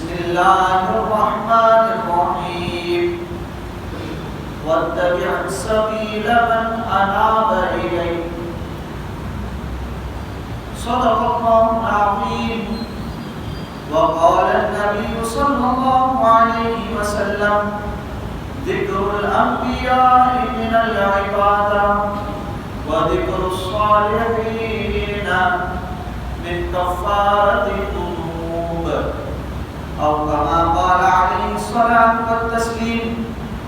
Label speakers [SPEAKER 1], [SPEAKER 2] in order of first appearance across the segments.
[SPEAKER 1] بسم الله الرحمن الرحيم واتبع سبيل من أناب إلي صدق الله العظيم. وقال النبي صلى الله عليه وسلم ذكر الأنبياء من العبادة وذكر الصالحين من كفارة الذنوب، أو كما قال عليه الصلاة والتسليم.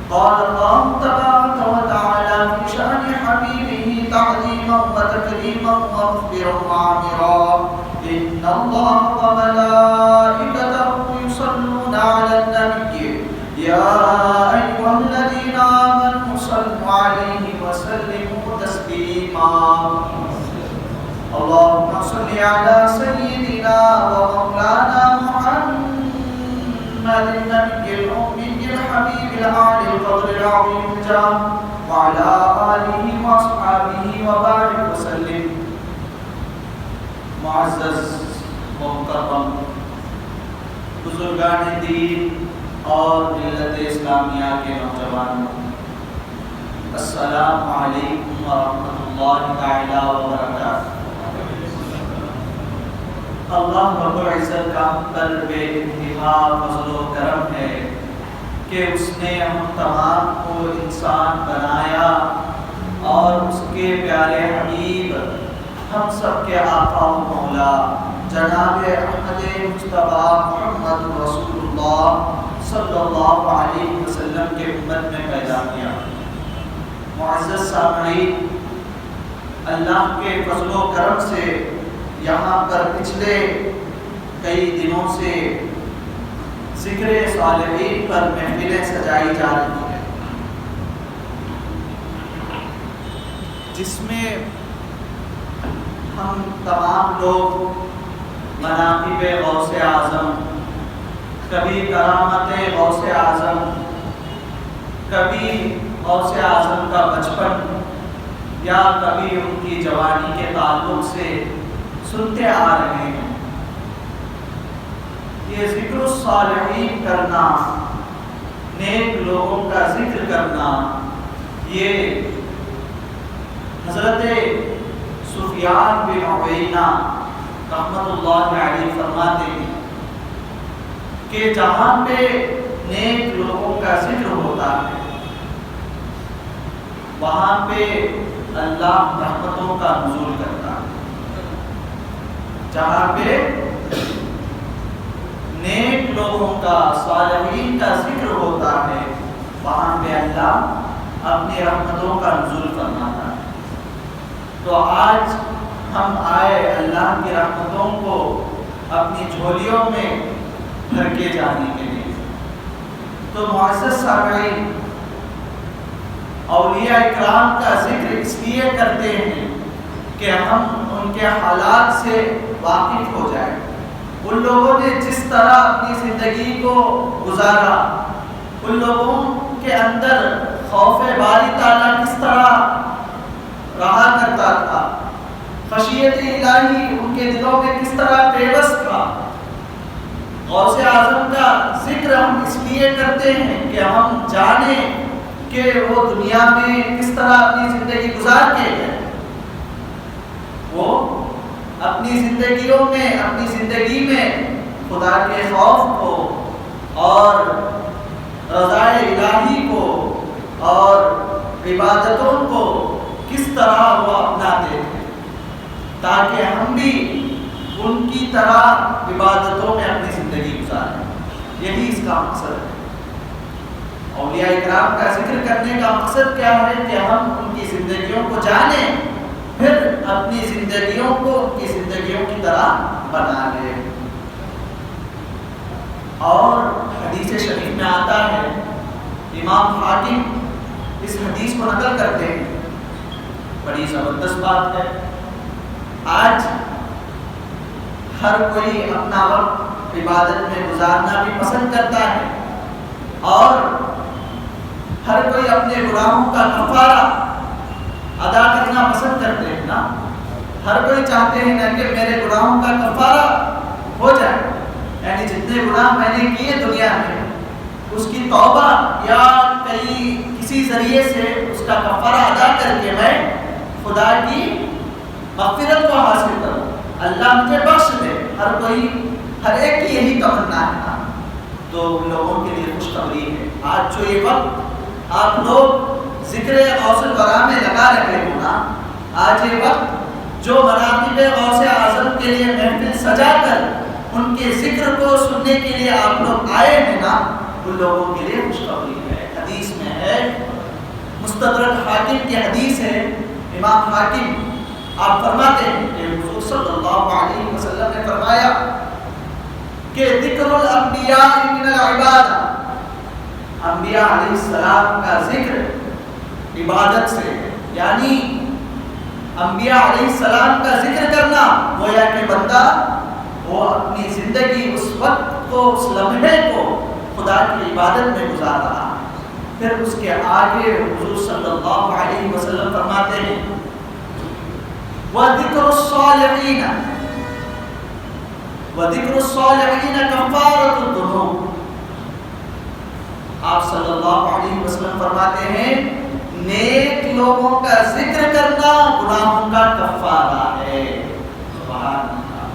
[SPEAKER 1] قال الله تبارك وتعالى في شأن حبيبه تعظيما وتكريما ومخبرا وعامرا: إن الله وملائكته يصلون على النبي يا أيها الذين آمنوا صلوا عليه وسلموا تسليما. اللهم صل على سيدنا ومولانا محمد النبي الأمي الحبيب الأعلى القدر العظيم الجاه وعلى آله وأصحابه وبارك وسلم. معزز محترم بزرگان دین اور ملت اسلامیہ کے نوجوانوں، السلام علیکم ورحمۃ اللہ تعالی وبرکاتہ۔ اللہ رب العزت کا ہم پر بے انتہا فضل و کرم ہے کہ اس نے ہم تمام کو انسان بنایا اور اس کے پیارے حبیب ہم سب کے آقا و مولا جناب احمد مصطفیٰ محمد رسول اللہ صلی اللہ علیہ وسلم کے امت میں پیدا کیا۔ معزز سامعین، اللہ کے فضل و کرم سے یہاں پر پچھلے کئی دنوں سے ذکر صالحین پر محفلیں سجائی جا رہی ہیں، جس میں ہم تمام لوگ مناقب غوث اعظم، کبھی کرامت غوث اعظم، کبھی غوث اعظم کا بچپن یا کبھی ان کی جوانی کے تعلق سے سنتے آ رہے ہیں۔ یہ ذکر الصالحین کرنا، نیک لوگوں کا ذکر کرنا، یہ حضرت سفیان بن عیینہ رحمۃ اللہ علیہ فرماتے ہیں کہ جہاں پہ نیک لوگوں کا ذکر ہوتا ہے وہاں پہ اللہ رحمتوں کا نزول کرتا ہے۔ جہاں پہ نیک لوگوں کا، صالحین کا ذکر ہوتا ہے وہاں پہ اللہ اپنی رحمتوں کا نزول فرماتا ہے۔ تو آج ہم آئے اللہ کی رحمتوں کو اپنی جھولیوں میں بھر کے جانے کے لیے۔ تو معزز سامعین، اولیاء اکرام کا ذکر اس لیے کرتے ہیں کہ ہم ان کے حالات سے واقف ہو جائیں، ان لوگوں نے جس طرح اپنی زندگی کو گزارا، ان لوگوں کے اندر خوف باری تعالیٰ کس طرح رہا کرتا تھا، خشیت الہی ان کے دلوں میں کس طرح پیوست تھا۔ غوث اعظم کا ذکر ہم اس لیے کرتے ہیں کہ ہم جانیں کہ وہ دنیا میں کس طرح اپنی زندگی گزار کے گئے۔ وہ اپنی زندگی میں خدا کے خوف کو اور رضائے الہی کو اور عبادتوں کو کس طرح وہ اپناتے تھے تاکہ ہم بھی ان کی طرح عبادتوں میں اپنی زندگی گزاریں۔ یہی اس کا مقصد ہے۔ اولیاء اکرام کا ذکر کرنے کا مقصد کیا ہے کہ ہم ان کی زندگیوں کو جانیں، پھر اپنی زندگیوں کو ان کی زندگیوں کی طرح بنا لیں۔ اور حدیث شریف میں آتا ہے، امام حاکم اس حدیث کو نقل کرتے ہیں، بڑی زبردست بات ہے۔ آج ہر کوئی اپنا وقت عبادت میں گزارنا بھی پسند کرتا ہے اور ہر کوئی اپنے گناہوں کا کفارہ ادا کرنا پسند کرتے ہیں نا۔ ہر کوئی چاہتے ہیں نا کہ میرے گناہوں کا کفارہ ہو جائے، یعنی جتنے گناہ میں نے کیے دنیا میں اس کی توبہ یا کسی ذریعے سے اس کا کفارہ ادا کر کے میں خدا کی مغفرت کو حاصل کروں، اللہ مجھے بخش دے۔ ہر ایک کی یہی تمنا ہے نا، تو ان لوگوں کے لیے خوشخبری ہے۔ آج جو یہ وقت آپ لوگ ذکر غوث الورا میں لگا رہے ہو نا، آج یہ وقت جو مناقب غوث اعظم کے لیے محفل سجا کر ان کے ذکر کو سننے کے لیے آپ لوگ آئے ہیں نا، ان لوگوں کے لیے خوشخبری ہے۔ حدیث میں ہے، مستدرک حاکم کی حدیث ہے، امام حاکم آپ فرماتے ہیں کہ حضور صلی اللہ علیہ وسلم نے فرمایا کہ ذکر الانبیاء من العبادہ، انبیاء علیہ السلام کا ذکر عبادت سے، یعنی انبیاء علیہ السلام کا ذکر کرنا گویا کہ بندہ وہ اپنی زندگی اس وقت کو، اس لمحے کو خدا کی عبادت میں گزار رہا ہے۔ پھر اس کے آگے حضور صلی اللہ علیہ وسلم فرماتے ہیں وَذِكْرُ الصَّالِحِينَ وَذِكْرُ الصَّالِحِينَ كَفَّارَةُ الذُّنُوبِ۔ آپ صلی اللہ علیہ وسلم فرماتے ہیں نیک لوگوں کا ذکر کرنا گناہوں کا کفارہ ہے۔ سبحان اللہ،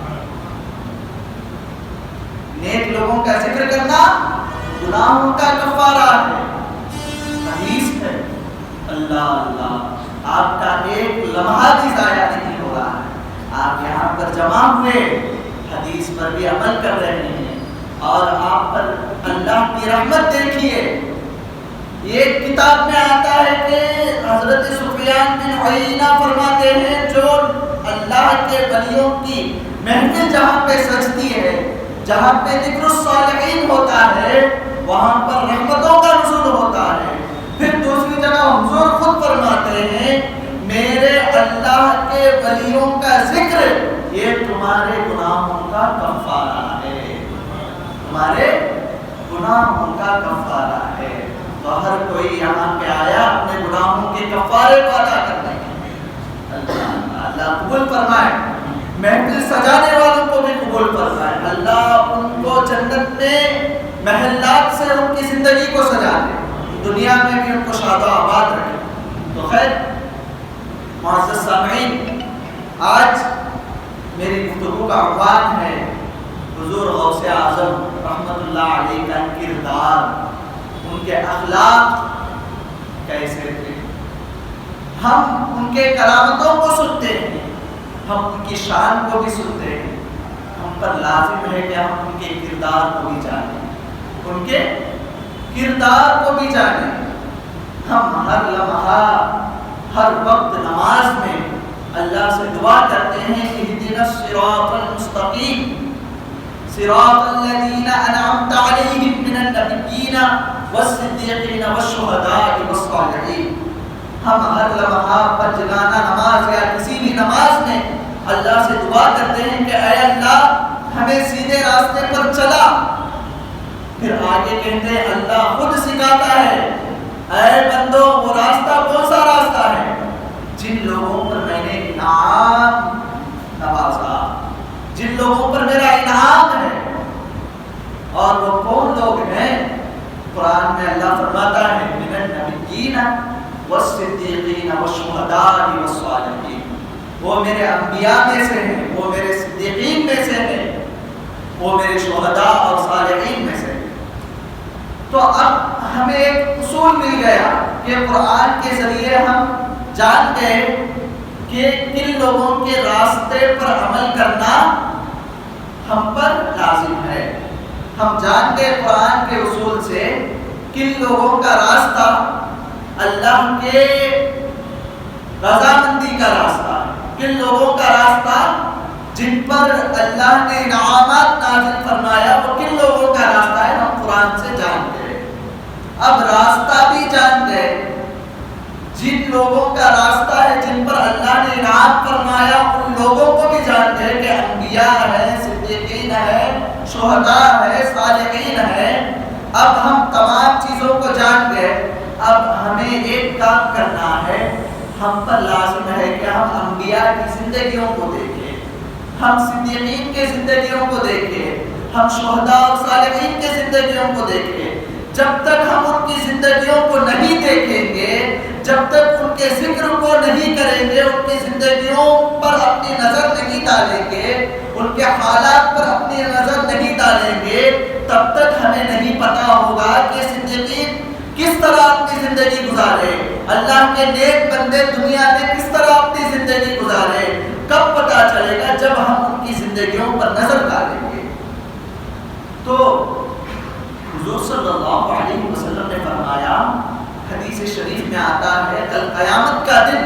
[SPEAKER 1] نیک لوگوں کا ذکر کرنا گناہوں کا کفارہ ہے۔ حدیث ہے، اللہ اللہ، آپ کا ایک لمحہ بھی ضائع نہیں ہو رہا ہے۔ آپ یہاں پر جمع ہوئے حدیث پر بھی عمل کر رہے ہیں، اور آپ پر اللہ کی رحمت دیکھیے۔ یہ کتاب میں آتا ہے کہ حضرت سفیان بن عیینہ فرماتے ہیں جو اللہ کے ولیوں کی محفل جہاں پہ سجتی ہے، جہاں پہ ذکر الصالحین ہوتا ہے، وہاں پر رحمتوں کا نزول ہوتا ہے۔ پھر دوسری جگہ حضور خود فرماتے ہیں میرے اللہ کے ولیوں کا ذکر یہ تمہارے گناہوں کا کفارہ ہے، تمہارے گناہوں کا کفارہ ہے۔ تو ہر کوئی یہاں پہ آیا اپنے گناہوں کے کفارے کو ادا کرنے کے لیے۔ اللہ قبول فرمائے، محفل سجانے والوں کو بھی قبول فرمائے، اللہ ان کو جنت میں محلات سے ان کی زندگی کو سجا دے، دنیا میں بھی ان کو شاد و آباد رکھے۔ تو خیر معزز سامعین، آج میری گفتگو کا عنوان ہے حضور غوث اعظم رحمت اللہ علیہ کا کردار، ان کے اخلاق کیسے تھے۔ ہم ان کے کرامتوں کو سنتے ہیں، ہم ان کی شان کو بھی سنتے ہیں، ہم پر لازم ہے کہ ہم ان کے کردار کو بھی جانیں، ان کے کردار کو بھی جانیں۔ ہم ہر لمحہ، ہر وقت نماز میں اللہ سے دعا کرتے ہیں اهدنا الصراط المستقیم صراط الذین انعمت علیہم من النبیین والصدیقین والشہداء والصالحین۔ ہم ہر لمحہ پنجگانہ نماز یا کسی بھی نماز میں اللہ سے دعا کرتے ہیں کہ اے اللہ ہمیں سیدھے راستے پر چلا۔ پھر آگے کہتے ہیں اللہ خود سکھاتا ہے اے بندو وہ راستہ کون سا راستہ ہے جن لوگوں پر میں نے انعام نوازا، جن لوگوں پر میرا انعام ہے۔ اور وہ کون لوگ ہیں؟ قرآن میں اللہ فرماتا ہے من النبیین والصدیقین والشہداء والصالحین، وہ میرے انبیاء میں سے ہیں، وہ میرے صدیقین میں سے ہیں، وہ میرے شہداء اور صالحین میں سے ہیں۔ تو اب ہمیں ایک اصول مل گیا کہ قرآن کے ذریعے ہم جان گئے کہ کن لوگوں کے راستے پر عمل کرنا ہم پر لازم ہے۔ ہم جان گئے قرآن کے اصول سے کن لوگوں کا راستہ اللہ کے رضامندی کا راستہ، کن لوگوں کا راستہ جن پر اللہ نے انعامات نازل فرمایا، وہ کن لوگوں کا راستہ ہے ہم قرآن سے جان گئے۔ اب راستہ بھی جان گئے، جن لوگوں کا راستہ ہے جن پر اللہ نے انعام فرمایا ان لوگوں کو بھی جان گئے کہ انبیاء ہیں، صدیقین ہیں، شہداء ہیں، صالحین ہیں۔ اب ہم تمام چیزوں کو جان گئے، اب ہمیں ایک کام کرنا ہے، ہم پر لازم ہے کہ ہم انبیاء کی زندگیوں کو دیکھیں، ہم صدیقین کی زندگیوں کو دیکھیں، ہم شہداء اور صالحین کی زندگیوں کو دیکھیں، جب تک ہم ان کی زندگیوں کو نہیں دیکھیں گے، جب تک ان کے ذکر کو نہیں کریں گے، ان کی زندگیوں پر اپنی نظر نہیں ڈالیں گے، ان کے حالات پر اپنی نظر نہیں ڈالیں گے، تب تک ہمیں نہیں پتا ہوگا کہ زندگی کس طرح اپنی زندگی گزارے، اللہ کے نیک بندے دنیا میں کس طرح اپنی زندگی گزارے۔ کب پتا چلے گا؟ جب ہم ان کی زندگیوں پر نظر ڈالیں گے۔ تو حضور صلی اللہ علیہ وسلم نے فرمایا، حدیث شریف میں آتا ہے، کل قیامت کا دن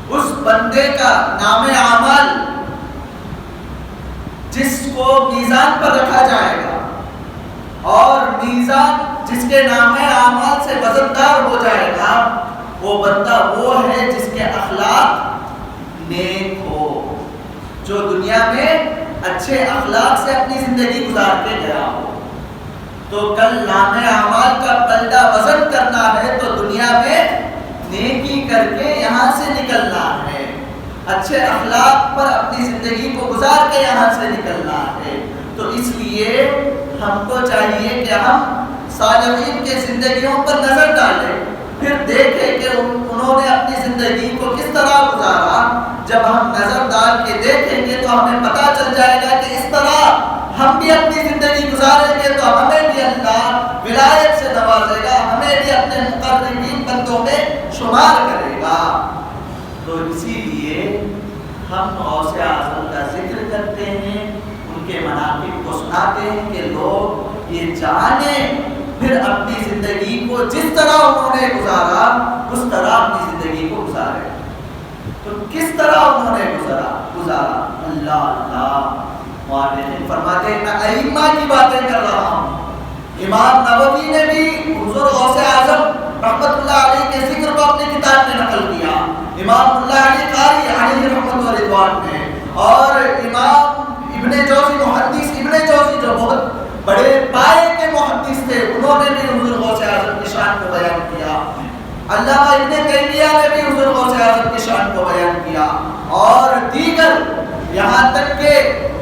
[SPEAKER 1] اس بندے کا نام اعمال جس کو میزان پر رکھا جائے گا، اور میزان جس کے نام اعمال سے وزندار ہو جائے گا، وہ بندہ وہ ہے جس کے اخلاق نیک ہو، جو دنیا میں اچھے اخلاق سے اپنی زندگی گزار کے گیا ہو۔ تو کل نام اعمال کا پلڑا وزن کرنا ہے تو دنیا میں نیکی کر کے یہاں سے نکلنا ہے، اچھے اخلاق پر اپنی زندگی کو گزار کے یہاں سے نکلنا ہے۔ تو اس لیے ہم کو چاہیے کہ ہم صالحین کے زندگیوں پر نظر ڈالیں، پھر دیکھیں کہ انہوں نے اپنی زندگی کو کس طرح گزارا۔ جب ہم نظر ڈال کے دیکھیں گے تو ہمیں پتہ چل جائے گا کہ اس طرح ہم بھی اپنی زندگی گزاریں گے تو ہمیں بھی اللہ ولایت سے نوازے گا، ہمیں بھی اپنے مقربین بندوں میں شمار کرے گا۔ تو اسی لیے ہم غوث اعظم کا ذکر کرتے ہیں، ان کے مناقب کو سناتے ہیں کہ لوگ یہ جانیں، پھر اپنی زندگی کو جس طرح انہوں نے گزارا اس طرح اپنی زندگی کو گزارے۔ تو کس طرح انہوں نے گزارا؟ اللہ مؤرخین فرماتے ہیں، میں ائمہ کی باتیں کر رہا ہوں۔ امام نووی نے بھی حضور غوث اعظم رحمۃ اللہ علیہ کے ذکر کو اپنی کتاب میں نقل کیا، امام اللہ علی قاری علیہ رحمۃ و رضوان نے، اور امام ابن جوزی محدث ابن جوزی جو بہت بڑے پائے کے محدث تھے، انہوں نے بھی حضور غوث اعظم کی شان کو بیان کیا، علامہ ابن تیمیہ نے بھی حضور غوث اعظم کی شان کو بیان کیا، اور دیگر یہاں تک کہ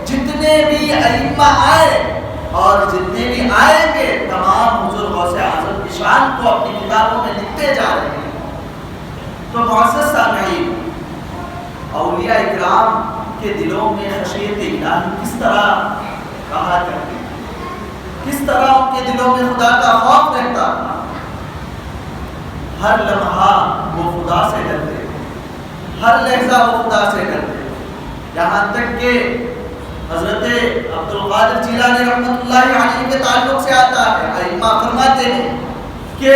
[SPEAKER 1] جتنے بھی ائمہ آئے اور جتنے بھی آئیں گے تمام حضور غوث اعظم کی شان کو اپنی کتابوں میں لکھتے جا رہے ہیں۔ تو معزز سامعین، اولیاء اکرام کے دلوں میں خشیت الہی کس طرح رہا کرتی، کس طرح ان کے دلوں میں خدا کا خوف رہتا تھا، ہر لمحہ وہ خدا سے ڈرتے، ہر لحظہ وہ خدا سے ڈرتے، یہاں تک کہ حضرت عبد القادر جیلانی رحمۃ اللہ علیہ کے تعلق سے آتا ہے، ائمہ فرماتے ہیں کہ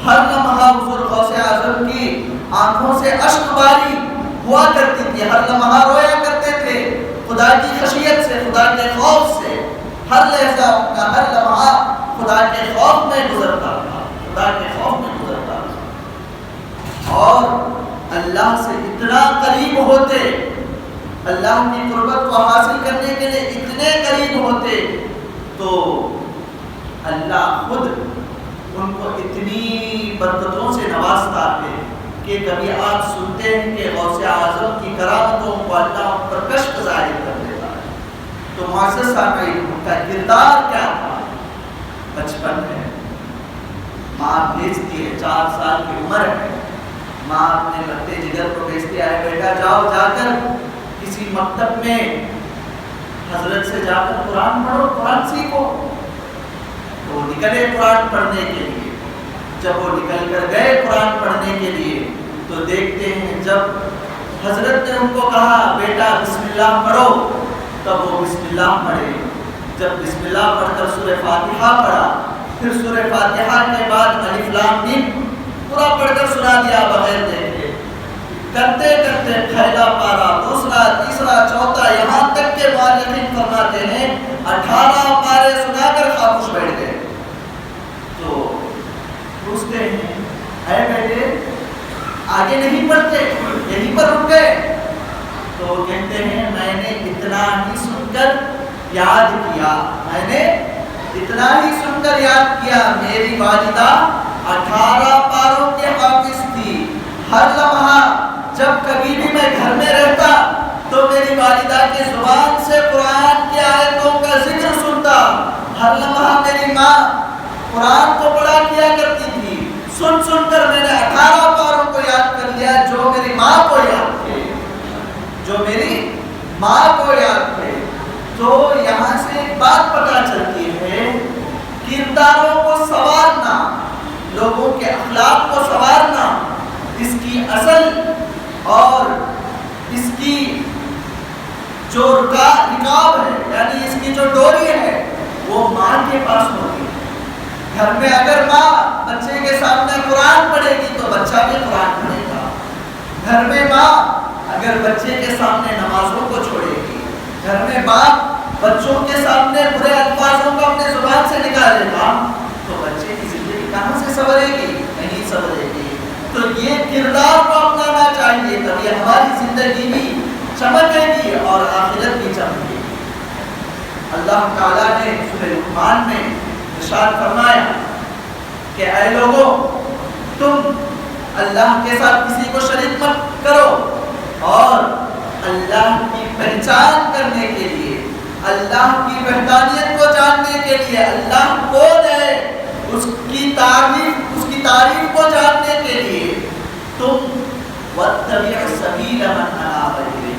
[SPEAKER 1] ہر لمحہ حضور غوث اعظم کی آنکھوں سے اشک باری ہوا کرتی تھی، ہر لمحہ رویا کرتے تھے خدا کی خشیت سے، خدا کے خوف سے، ہر لحظہ ان کا ہر لمحہ خدا کے خوف میں گزرتا تھا، خدا کے خوف میں گزرتا تھا، اور اللہ سے اتنا قریب ہوتے، اللہ کی قربت کو حاصل کرنے کے لیے اتنے قریب ہوتے، تو اللہ خود ان کو اتنی برکتوں سے نوازتا ہے کہ کبھی آپ سنتے ہیں کہ غوث اعظم کی کرامتوں کو اللہ ان پر کشف ظاہر کر دیتا ہے۔ تو معزز سامعین، ان کا کردار کیا تھا؟ بچپن ہے، ماں بھیجتی ہے، 4 سال کی عمر ہے، ماں اپنے لگتے جگر کو بھیجتی ہے، بیٹا جاؤ جا کر کسی مکتب میں حضرت سے جا کر قرآن پڑھو، قرآن سیکھو۔ وہ نکلے قرآن پڑھنے کے لیے، جب وہ نکل کر گئے قرآن پڑھنے کے لیے تو دیکھتے ہیں جب حضرت نے ان کو کہا بیٹا بسم اللہ پڑھو، تب وہ بسم اللہ پڑھے، جب بسم اللہ پڑھ کر سورہ فاتحہ پڑھا، پھر سورہ فاتحہ کے بعد الف لام میم پورا پڑھ کر سنا دیا بغیر دیکھے، کرتے کرتے پہلا پارا، دوسرا، تیسرا، چوتھا، یہاں تک کہ مؤرخین فرماتے ہیں 18 پارے سنا کر خاموش بیٹھ گئے۔ تو پوچھتے ہیں اے بیٹے آگے نہیں پڑھتے، یہیں پر رک گئے؟ تو وہ کہتے ہیں میں نے اتنا ہی سن کر یاد کیا، میں نے اتنا ہی سن کر یاد کیا، میری والدہ 18 پاروں کے حافظ تھی، ہر لمحہ جب کبھی بھی میں گھر میں رہتا تو تو میری والدہ کی زبان سے قرآن کی آیتوں کا ذکر سنتا. ہر لمحہ میری ماں قرآن کو پڑھا کیا کرتی تھی. سن سن کر میں نے 18 پاروں کو یاد کر لیا جو میری ماں کو یاد تھے، جو میری ماں کو یاد تھے. تو یہاں سے ایک بات پتہ چلتی ہے، کرداروں کو سنوارنا، لوگوں کے اخلاق کو سنوارنا، اس کی اصل اور اس کی جو رکاب ہے، یعنی اس کی جو ڈوری ہے، وہ ماں کے پاس ہوتی ہے. گھر میں اگر ماں بچے کے سامنے قرآن پڑھے گی تو بچہ بھی قرآن پڑھے گا. گھر میں ماں اگر بچے کے سامنے نمازوں کو چھوڑے گی، گھر میں باپ بچوں کے سامنے برے الفاظوں کو اپنے زبان سے نکالے گا، تو بچے کی زندگی کہاں سے سنورے گی؟ نہیں سنورے گی. تو یہ کردار کو اپنانا چاہیے، تبھی ہماری زندگی بھی چمکے گی اور آخرت بھی چمکے گی. اللہ تعالیٰ نے سورہ لقمان میں ارشاد فرمایا کہ اے لوگوں، تم اللہ کے ساتھ کسی کو شریک مت کرو، اور اللہ کی پہچان کرنے کے لیے، اللہ کی وحدانیت کو جاننے کے لیے، اللہ کون ہے اس کی تعریف کو جاننے کے لیے تم وَاتَّبِعْ سَبِيلَ مَنْ أَنَابَ إِلَيَّ،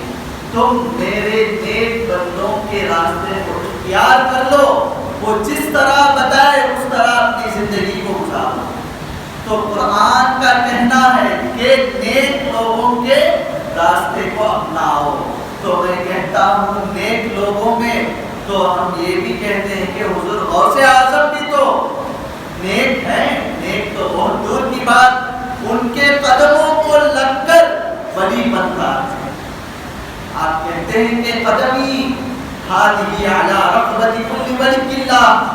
[SPEAKER 1] تم میرے نیک بندوں کے راستے کو اختیار کر لو، وہ جس طرح بتائے اس طرح اپنی زندگی کو گزارو. تو قرآن کا کہنا ہے کہ نیک لوگوں کے راستے کو اپناؤ. تو میں کہتا ہوں نیک لوگوں میں تو ہم یہ بھی کہتے ہیں کہ حضور غوث اعظم بھی تو نیک ہیں. نیک تو بہت دور کی بات، ان کے قدموں کو لگ کر ولی بنتا ہے. آپ کہتے ہیں کہ قدمی ہادی علی رقبۃ کل ولی اللہ،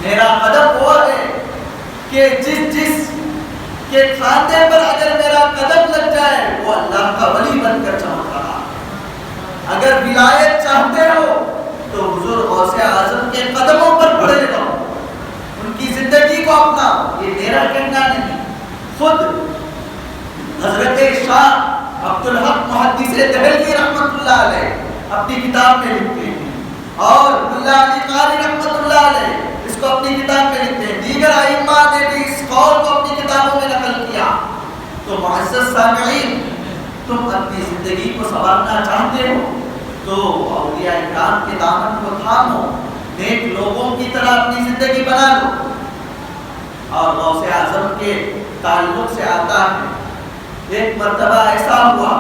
[SPEAKER 1] میرا قدم وہ ہے کہ جس کے کھاتے پر اگر میرا قدم لگ جائے وہ اللہ کا ولی بن کر چمک رہا. اگر ولایت چاہتے ہو تو حضور غوث اعظم کے قدموں پر پڑے رہو، ان کی زندگی کو اپناؤ. یہ میرا کہنا نہیں، خود حضرت شاہ عبدالحق محدث دہلوی رحمۃ اللہ علیہ اپنی کتاب میں لکھتے ہیں، اور ملا علی قاری رحمۃ اللہ علیہ اس کو اپنی کتاب میں لکھتے ہیں. دیگر ائمہ نے بھی اس قول کو اپنی کتابوں میں نقل کیا. تو معزز سامعین، تم اپنی زندگی کو سنوارنا چاہتے ہو تو اولیاء کرام کے دامن کو تھامو، نیک لوگوں کی طرح اپنی زندگی بنا لو. اور غوث اعظم کے تعلق سے آتا ہے، ایک مرتبہ ایسا ہوا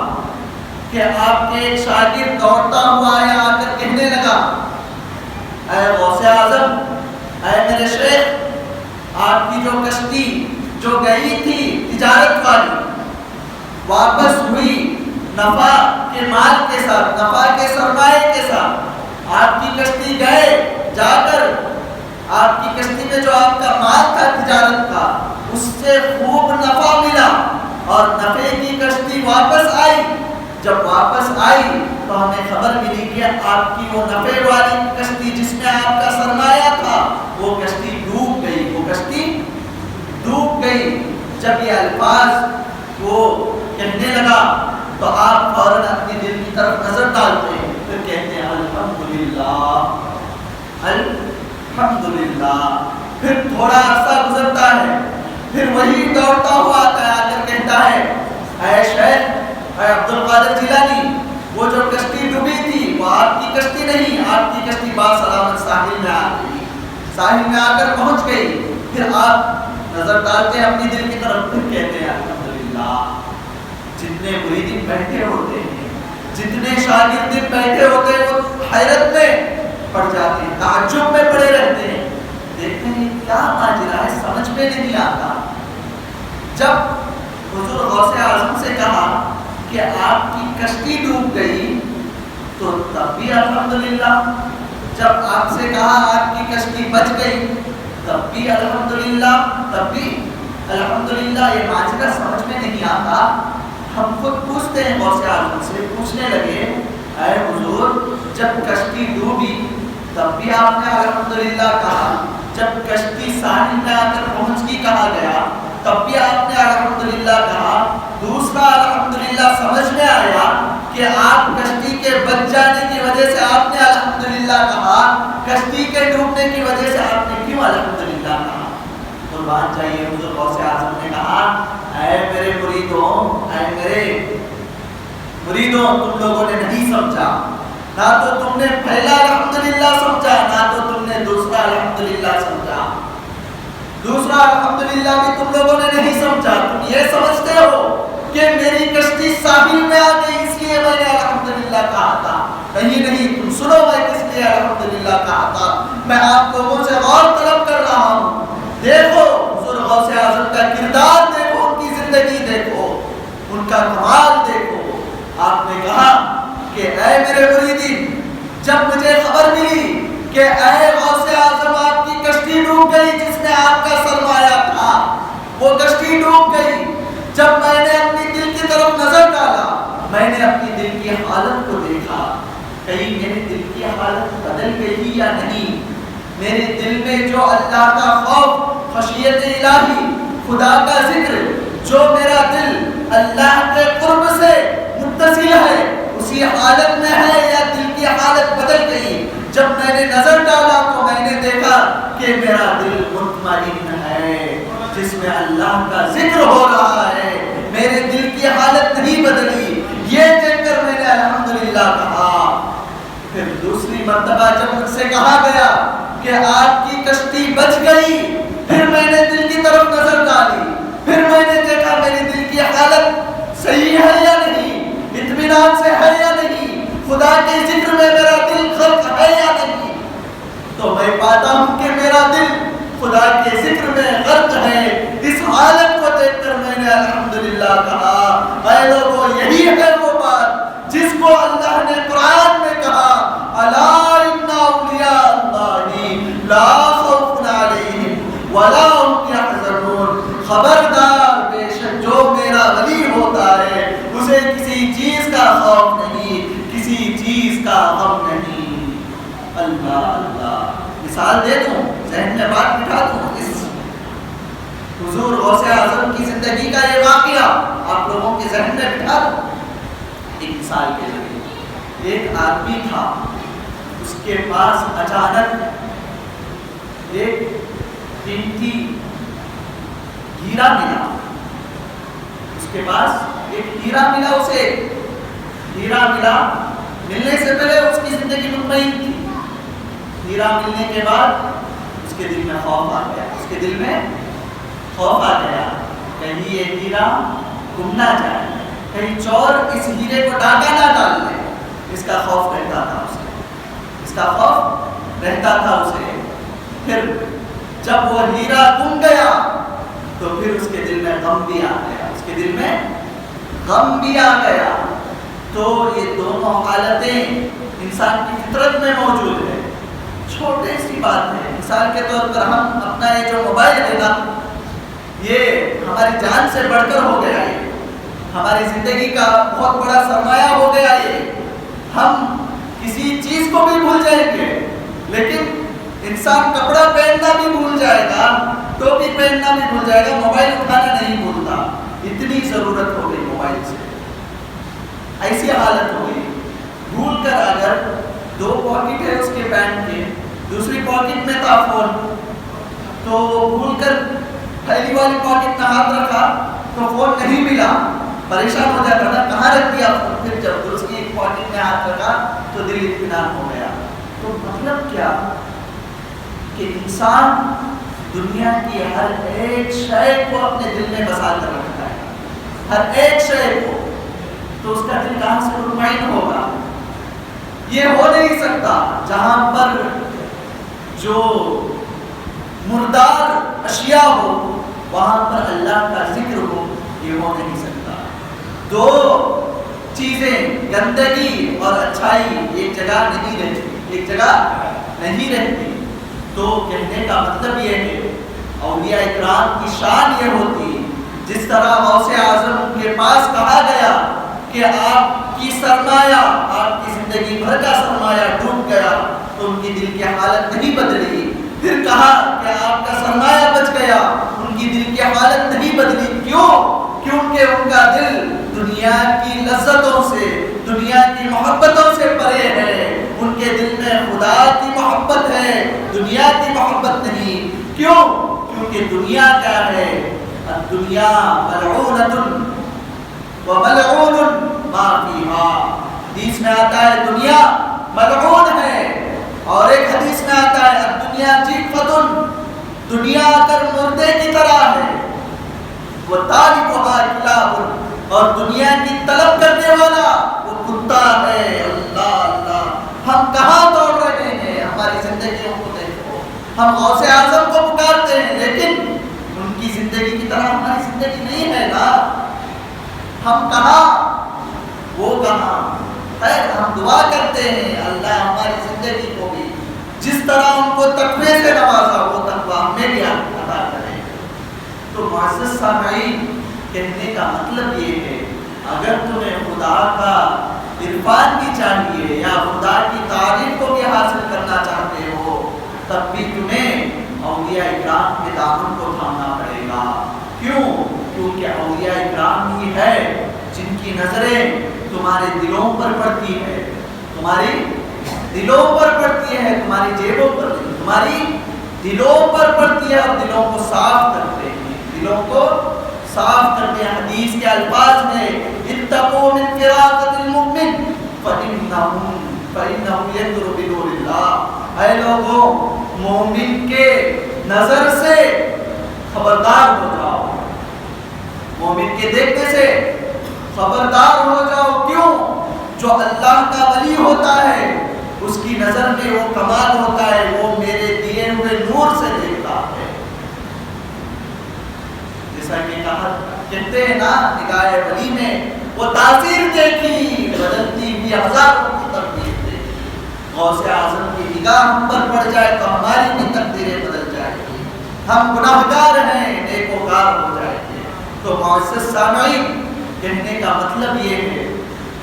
[SPEAKER 1] کہ آپ کے ایک شاگرد دوڑتا ہوا آیا، آ کر کہنے لگا، اے غوث اعظم، اے میرے شیخ، آپ کی جو کشتی جو گئی تھی تجارت والی، واپس ہوئی نفع کے مال کے ساتھ، نفع کے سرمایے کے ساتھ. آپ کی کشتی گئے، جا کر آپ کی کشتی میں جو آپ کا مال تھا تجارت کا، اس سے خوب نفع ملا، اور نفع کی کشتی واپس آئی. جب واپس آئی تو ہمیں خبر ملی کہ آپ کی وہ نفع والی کشتی جس میں آپ کا سرمایہ تھا، وہ کشتی ڈوب گئی، وہ کشتی ڈوب گئی. جب یہ الفاظ وہ کہنے لگا تو آپ فوراً اپنی دل کی طرف نظر ڈالتے ہیں، پھر کہتے ہیں الحمدللہ الحمدللہ. پھر تھوڑا عرصہ گزرتا ہے، پھر وہی دوڑتا ہوا آتا ہے، آ کر کہتا ہے، اے شیخ، اے عبد القادر جیلانی، وہ جو کشتی ڈوبی تھی وہ آپ کی کشتی نہیں، آپ کی کشتی باسلامت ساحل میں آ گئی، ساحل میں آ کر پہنچ گئی. پھر آپ نظر ڈالتے ہیں اپنی دل کی طرف، پھر کہتے ہیں الحمدللہ. جتنے مریدین بیٹھے ہوتے ہیں، جتنے شاگردین بیٹھے ہوتے ہیں، وہ حیرت میں پڑ جاتے ہیں، تعجب میں پڑے رہتے ہیں، دیکھتے ہیں کیا ماجرا ہے، سمجھ میں نہیں آتا. جب حضور غوث اعظم سے کہا کہ آپ کی کشتی ڈوب گئی تو تب بھی الحمدللہ. جب آپ سے کہا آپ کی کشتی بچ گئی تب بھی الحمدللہ، تب بھی الحمدللہ. یہ ماجرا سمجھ میں نہیں آتا. ہم خود پوچھتے ہیں غوث اعظم سے، پوچھنے لگے، اے حضور، جب کشتی ڈوبی تب بھی آپ نے الحمدللہ کہا، جب کشتی ساحل میں آ کر پہنچ کی کہا گیا تب بھی آپ نے الحمدللہ کہا. دوسرا الحمدللہ سمجھ میں آیا کہ آپ کشتی کے بچ جانے کی وجہ سے آپ نے الحمدللہ کہا؟ کشتی کے ڈوبنے کی وجہ سے آپ نے کیوں الحمدللہ کہا؟ قربان چاہیے حضور غوث اعظم نے کہا اے میرے مریدوں، اے میرے مریدوں، تم لوگوں نے نہیں سمجھا، نہ تو تم نے پہلا الحمدللہ سمجھا، نہ تو تم نے دوسرا الحمدللہ سمجھا۔ دوسرا الحمدللہ بھی تم لوگوں نے نہیں سمجھا۔ تم یہ سمجھتے ہو کہ میری کشتی ساحل میں آ گئی اس لیے میں نے الحمدللہ کہا تھا۔ نہیں، تم سنو میں کس لیے الحمدللہ کہا تھا۔ میں آپ لوگوں سے غور طلب کر رہا ہوں، دیکھو حضور غوث اعظم کا کردار دیکھو، ان کی زندگی دیکھو، ان کا کمال دیکھو۔ آپ نے کہا کہ اے میرے مریدین، جب مجھے خبر ملی کہ اے غوث اعظم آپ کی کشتی ڈوب گئی جس میں آپ کا سرمایہ تھا، وہ کشتی ڈوب گئی، جب میں نے اپنی دل کی طرف نظر ڈالا، میں نے اپنی دل کی حالت کو دیکھا، کہیں میرے دل کی حالت بدل گئی یا نہیں؟ میرے دل میں جو اللہ کا خوف، خشیت الہی، خدا کا ذکر، جو میرا دل اللہ کے قرب سے متصل ہے اسی حالت میں ہے یا دل کی حالت بدل گئی؟ جب میں نے نظر ڈالا تو میں نے دیکھا کہ میرا دل مطمئن ہے جس میں اللہ کا ذکر ہو رہا ہے، میرے دل کی حالت نہیں بدلی۔ یہ دیکھ کر میں نے الحمدللہ کہا۔ پھر دوسری مرتبہ جب مجھ سے کہا گیا کہ آپ کی کشتی بچ گئی، پھر میں نے دل کی طرف نظر ڈالی، پھر میں نے دیکھا میری دل کی حالت صحیح ہے یا نہیں، اطمینان سے ہے یا نہیں، خدا کے ذکر میں میرا دل غرق ہے یا نہیں؟ تو میں پاتا ہوں کہ میرا دل خدا کے ذکر میں غرق ہے۔ اس حالت کو دیکھ کر میں نے الحمدللہ کہا۔ اے لوگوں، یہی ہے وہ بات جس کو اللہ نے قرآن میں کہا، الا ان اولیاء اللہ لا خوف علیہم ولا هم يحزنون۔ خبردار، بے شک جو میرا ولی ہوتا ہے اسے کسی چیز کا خوف نہیں، کسی چیز کا غم نہیں۔ اللہ اللہ، مثال دے دوں، ذہن میں بات بٹھا دوں، اس حضور غوث اعظم کی زندگی کا یہ واقعہ آپ لوگوں کے ذہن میں بٹھا دوں ایک مثال کے ذریعے۔ ایک آدمی تھا، اس کے پاس اچانک ایک قیمتی ہیرا ملا، اس کے پاس ایک ہیرا ملا، اسے ہیرا ملا، ملنے سے پہلے اس کی زندگی مطمئن تھی، ہیرا ملنے کے بعد اس کے دل میں خوف آ گیا، اس کے دل میں خوف آ گیا، کہیں یہ ہیرا گم نہ جائے، کہیں چور اس ہیرے کو ڈاکہ نہ ڈال لے، اس کا خوف رہتا تھا اسے، اس کا خوف رہتا تھا اسے۔ پھر جب وہ ہیرا گم گیا تو پھر اس کے دل میں غم بھی آ گیا، اس کے دل میں غم بھی آ گیا۔ تو یہ دونوں حالتیں انسان کی فطرت میں موجود ہے۔ چھوٹی سی بات ہے، مثال کے طور پر ہم اپنا یہ جو موبائل ہے نا، یہ ہماری جان سے بڑھ کر ہو گیا ہے، ہماری زندگی کا بہت بڑا سرمایہ ہو گیا یہ۔ ہم کسی چیز کو بھی بھول جائیں گے، لیکن انسان کپڑا پہننا بھی بھول جائے گا، ٹوپی پہننا بھی بھول جائے گا، موبائل اٹھانا نہیں بھولتا۔ اتنی ضرورت ہو گئی موبائل سے، ایسی حالت ہو گئی۔ بھول کر اگر دو پاکٹ ہے اس کے پینٹ کے، دوسری پاکٹ میں تھا فون، تو بھول کر پہلی والی پاکٹ میں ہاتھ رکھا تو فون نہیں ملا، پریشان ہو جاتا تھا کہاں رکھ دیا فون۔ پھر جب دوسری پاکٹ میں ہاتھ رکھا تو دل اطمینان ہو گیا۔ تو مطلب کیا کہ انسان دنیا کی ہر ایک شے کو اپنے دل میں بسا کر رکھتا ہے، ہر ایک شے کو، تو اس کا دل کہاں سے مطمئن ہوگا؟ یہ ہو نہیں سکتا۔ جہاں پر جو مردار اشیاء ہو وہاں پر اللہ کا ذکر ہو، یہ ہو نہیں سکتا۔ دو چیزیں، گندگی اور اچھائی، ایک جگہ نہیں رہتی، ایک جگہ نہیں رہتی۔ تو کہنے کا مطلب یہ ہے، اولیاء اکرام کی شان یہ ہوتی، جس طرح غوث اعظم کے پاس کہا گیا کہ آپ کی سرمایہ، آپ کی زندگی بھر کا سرمایہ ڈوب گیا، تو ان کی دل کی حالت نہیں بدلی۔ پھر کہا کہ آپ کا سرمایہ بچ گیا، ان کی دل کی حالت نہیں بدلی۔ کیوں؟ کیونکہ ان کا دل دنیا کی لذتوں سے، دنیا کی محبتوں سے پرے ہے، ان کے دل میں خدا کی محبت ہے، دنیا کی محبت نہیں۔ کیوں؟ کیونکہ دنیا کیا ہے؟ الدنیا ملعونۃ وملعون ما فیہا۔ حدیث میں آتا ہے دنیا ملعون ہے، اور ایک حدیث میں آتا ہے الدنیا جیفۃ، دنیا اگر مردے کی طرح ہے، وتارکھا کلاب، اور دنیا کی طلب کرنے والا وہ کتا ہے۔ اللہ اللہ، ہم کہاں دوڑ رہے ہیں؟ ہماری زندگیوں کو دیکھو، ہم غوث اعظم کو پکارتے ہیں، لیکن ان کی زندگی کی طرح ہماری زندگی نہیں ہے نا۔ ہم کہاں، وہ کہاں؟ خیر، ہم دعا کرتے ہیں اللہ ہماری زندگی کو بھی جس طرح ان کو تقوی سے نوازا، وہ تقوی ہمیں بھی عطا کرے۔ تو معزز سامعین، کہنے کا مطلب یہ ہے، اگر تمہیں خدا کا عرفان بھی چاہیے یا خدا کی تعریف کو بھی حاصل کرنا چاہتے ہو، تب بھی تمہیں اولیاء اکرام کے دامن کو تھامنا پڑے گا۔ کیوں؟ کیونکہ اولیاء اکرام ہی ہے جن کی نظریں تمہارے دلوں پر پڑتی ہے، تمہاری دلوں پر پڑتی ہے، تمہاری جیبوں پر نہیں، تمہاری دلوں پر پڑتی ہے، اور دلوں کو صاف کرتے ہیں، دلوں کو صاف کرتے ہیں۔ حدیث کے الفاظ میں اتقوا من فراقۃ المؤمن فإنه ينظر بنور اللہ، اے لوگوں مومن کے نظر سے خبردار ہو جاؤ، مومن کے دیکھنے سے خبردار ہو جاؤ۔ کیوں؟ جو اللہ کا ولی ہوتا ہے اس کی نظر میں وہ کمال ہوتا ہے، وہ میرے دیے ہوئے نور سے دیکھتا ہے۔ جیسا کہ کہتے ہیں نا نگاہ ولی میں وہ تاثیر دیکھی، بدلتی ہوئی ہزاروں کی تقدیر دیکھی۔ غوث اعظم کی نگاہ ہم پر پڑ جائے تو ہماری بھی تقدیریں بدل جائیں گی، ہم گناہگار ہیں نیکوکار ہو جائیں گے۔ تو معزز سامعین، کہنے کا مطلب یہ ہے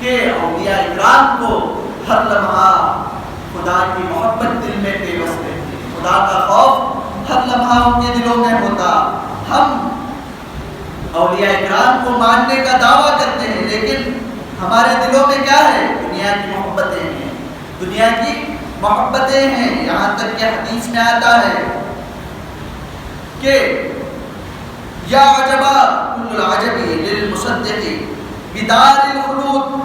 [SPEAKER 1] کہ اولیاء اکرام کو ہر لمحہ خدا کی محبت دل میں پیوست رہتی، خدا کا خوف ہر لمحہ ان کے دلوں میں ہوتا۔ ہم اولیاء اکرام کو ماننے کا دعویٰ کرتے ہیں، لیکن ہمارے دلوں میں کیا ہے؟ دنیا کی محبتیں ہیں، دنیا کی محبتیں ہیں۔ یہاں تک کہ حدیث میں آتا ہے کہ یا عجبا کل العجب للمصدق بدار الخلود،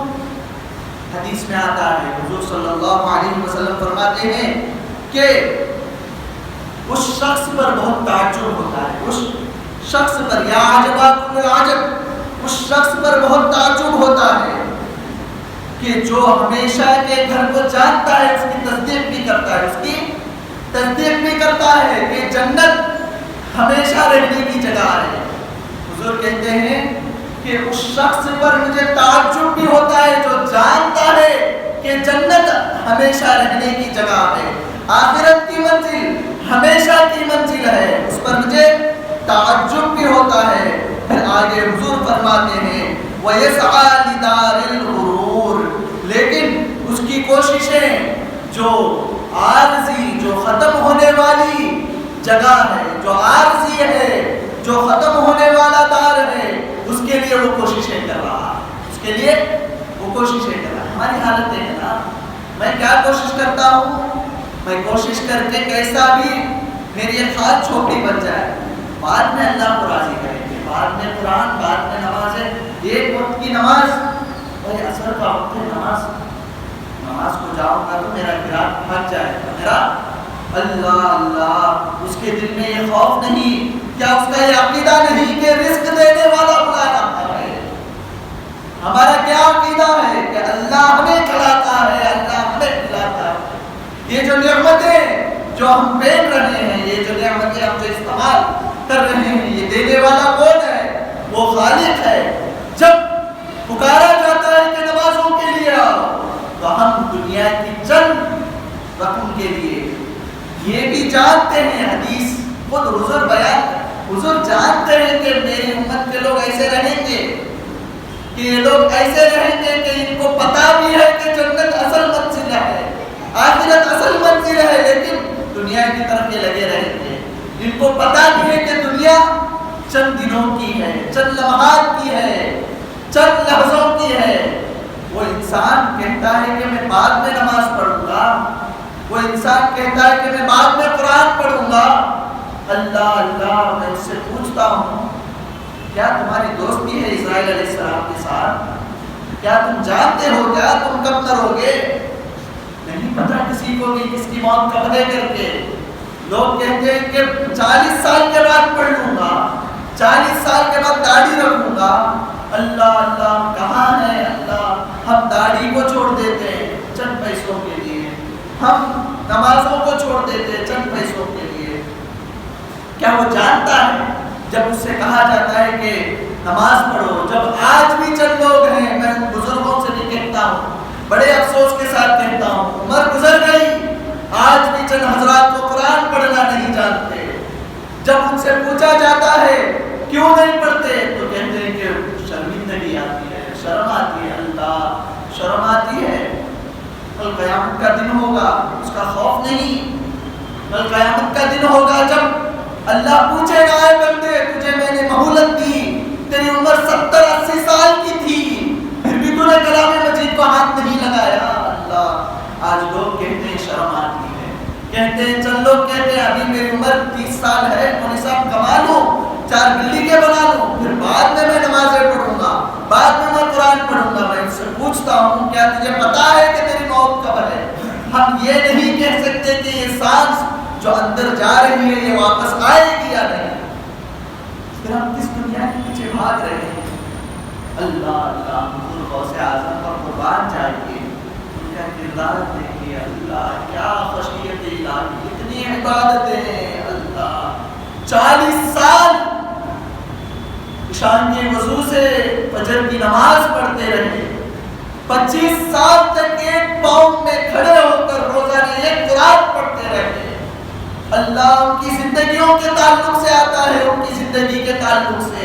[SPEAKER 1] حدیث میں آتا ہے حضور صلی اللہ علیہ وسلم فرماتے ہیں کہ اس شخص پر بہت تعجب ہوتا ہے، اس شخص پر، یا عجبا کل العجب، اس شخص پر بہت تعجب ہوتا ہے کہ جو ہمیشہ کے گھر کو جانتا ہے، اس کی تصدیق بھی کرتا ہے، اس کی تصدیق بھی کرتا ہے کہ جنت ہمیشہ رہنے کی جگہ ہے۔ حضور کہتے ہیں کہ اس شخص پر مجھے تعجب بھی ہوتا ہے جو جانتا ہے کہ جنت ہمیشہ رہنے کی جگہ ہے، آخرت کی منزل ہمیشہ کی منزل ہے، اس پر مجھے تعجب بھی ہوتا ہے۔ پھر آگے حضور فرماتے ہیں وَيَسْعَى لِدَارِ الْغُرُورِ، لیکن اس کی کوششیں جو عارضی، جو ختم ہونے والی جگہ ہے، جو عارضی ہے، جو ختم ہونے والا دار ہے، اس کے لیے وہ کوششیں کر رہا ہے، اس کے لیے وہ کوششیں کر رہا ہے۔ ہماری حالت ہے نا، میں کیا کوشش کرتا ہوں؟ میں کوشش کر کے کیسا بھی میری ایک خاص چھوٹی بن جائے، بعد میں اللہ کو راضی کریں گے، بعد میں قرآن، بعد میں نمازیں، ایک وقت کی نماز، بھائی اثر کا وقت ہے، نماز کو جاؤں گا تو میرا قرآن پھٹ جائے گا، میرا اللہ اللہ، اس کے دل میں یہ خوف نہیں، کیا اس کا یہ عقیدہ نہیں کہ رزق دینے والا خدا رہتا ہے؟ ہمارا کیا عقیدہ ہے کہ اللہ ہمیں کھلاتا ہے، اللہ ہمیں کھلاتا ہے۔ یہ جو نعمتیں جو ہم پہن رہے ہیں، یہ جو نعمتیں ہم جو استعمال کر رہے ہیں، یہ دینے والا کون ہے؟ وہ خالق ہے۔ جب پکارا جاتا ہے کہ نمازوں کے لیے آؤ، تو ہم دنیا کی چند رقم کے لیے یہ بھی جانتے ہیں، حدیث خود حضور بیان، حضور جانتے ہیں کہ میری امت کے لوگ ایسے رہیں گے، کہ یہ لوگ ایسے رہیں گے کہ ان کو پتا بھی ہے کہ جنت اصل منزل ہے، آخرت اصل منزل ہے، لیکن دنیا کی طرف یہ لگے رہیں گے۔ ان کو پتا بھی ہے کہ دنیا چند دنوں کی ہے، چند لمحات کی ہے، چند لحظوں کی ہے، وہ انسان کہتا ہے کہ میں بعد میں نماز پڑھوں گا، وہ انسان کہتا ہے کہ میں بعد میں قرآن پڑھوں گا، اللہ اللہ میں اس سے پوچھتا ہوں کیا تمہاری دوستی ہے اسرائیل علیہ السلام کے ساتھ؟ کیا تم جانتے ہو کیا تم کب مرو گے؟ نہیں پتا کسی کو بھی کس کی موت کب ہے کر کے۔ لوگ کہتے ہیں کہ 40 سال کے بعد پڑھ لوں گا، 40 سال کے بعد داڑھی رکھوں گا۔ اللہ اللہ کہاں ہے اللہ؟ ہم داڑھی کو چھوڑ دیتے ہیں چند پیسوں کے لیے، ہم نمازوں کو چھوڑ دیتے ہیں چند پیسوں کے لیے۔ کیا وہ جانتا ہے جب اس سے کہا جاتا ہے کہ نماز پڑھو، جب آج بھی چند لوگ ہیں، میں ان بزرگوں سے بھی کہتا ہوں، بڑے افسوس کے ساتھ کہتا ہوں، عمر گزر گئی، آج بھی چند حضرات کو قرآن پڑھنا نہیں جانتے۔ جب ان سے پوچھا جاتا ہے کیوں نہیں پڑھتے تو کہتے ہیں کہ شرمندگی آتی ہے، شرم آتی ہے، اللہ شرم آتی ہے۔ کل قیامت کا دن ہوگا، اس کا خوف نہیں۔ کل قیامت کا دن ہوگا جب اللہ پوچھے گا اے بندے تجھے میں نے مہلت دی، تیری عمر 70-80 سال کی تھی، پھر بھی تو نے کلام مجید کو ہاتھ نہیں لگایا۔ اللہ آج لوگ کہتے ہیں شرم آتی ہے، کہتے ہیں چند لوگ کہتے ہیں ابھی میری عمر 30 سال ہے، مولوی صاحب کما لوں، 4 بلی کے بنا لوں، پھر بعد میں نمازیں پڑھوں گا، بعد میں قرآن پڑھوں گا۔ میں ان سے پوچھتا ہوں کیا تجھے پتا ہے کہ تیری موت کب ہے؟ ہم یہ نہیں کہہ سکتے کہ یہ سانس جو اندر جا رہی ہے یہ واپس آئے گی یا نہیں، پھر ہم کس دنیا کے پیچھے بھاگ رہے ہیں؟ اللہ اللہ حضور غوث اعظم پر قربان جائیے، ان کا کردار دیکھیے، اللہ کیا خشیت الہی، اتنی عبادتیں، اللہ 40 سال عشاء کے وضو سے فجر کی نماز پڑھتے رہے، 25 سال تک ایک پاؤں میں کھڑے ہو کر روزانہ ایک قرآن پڑھتے رہے۔ اللہ ان کی زندگیوں کے تعلق سے آتا ہے، ان کی زندگی کے تعلق سے۔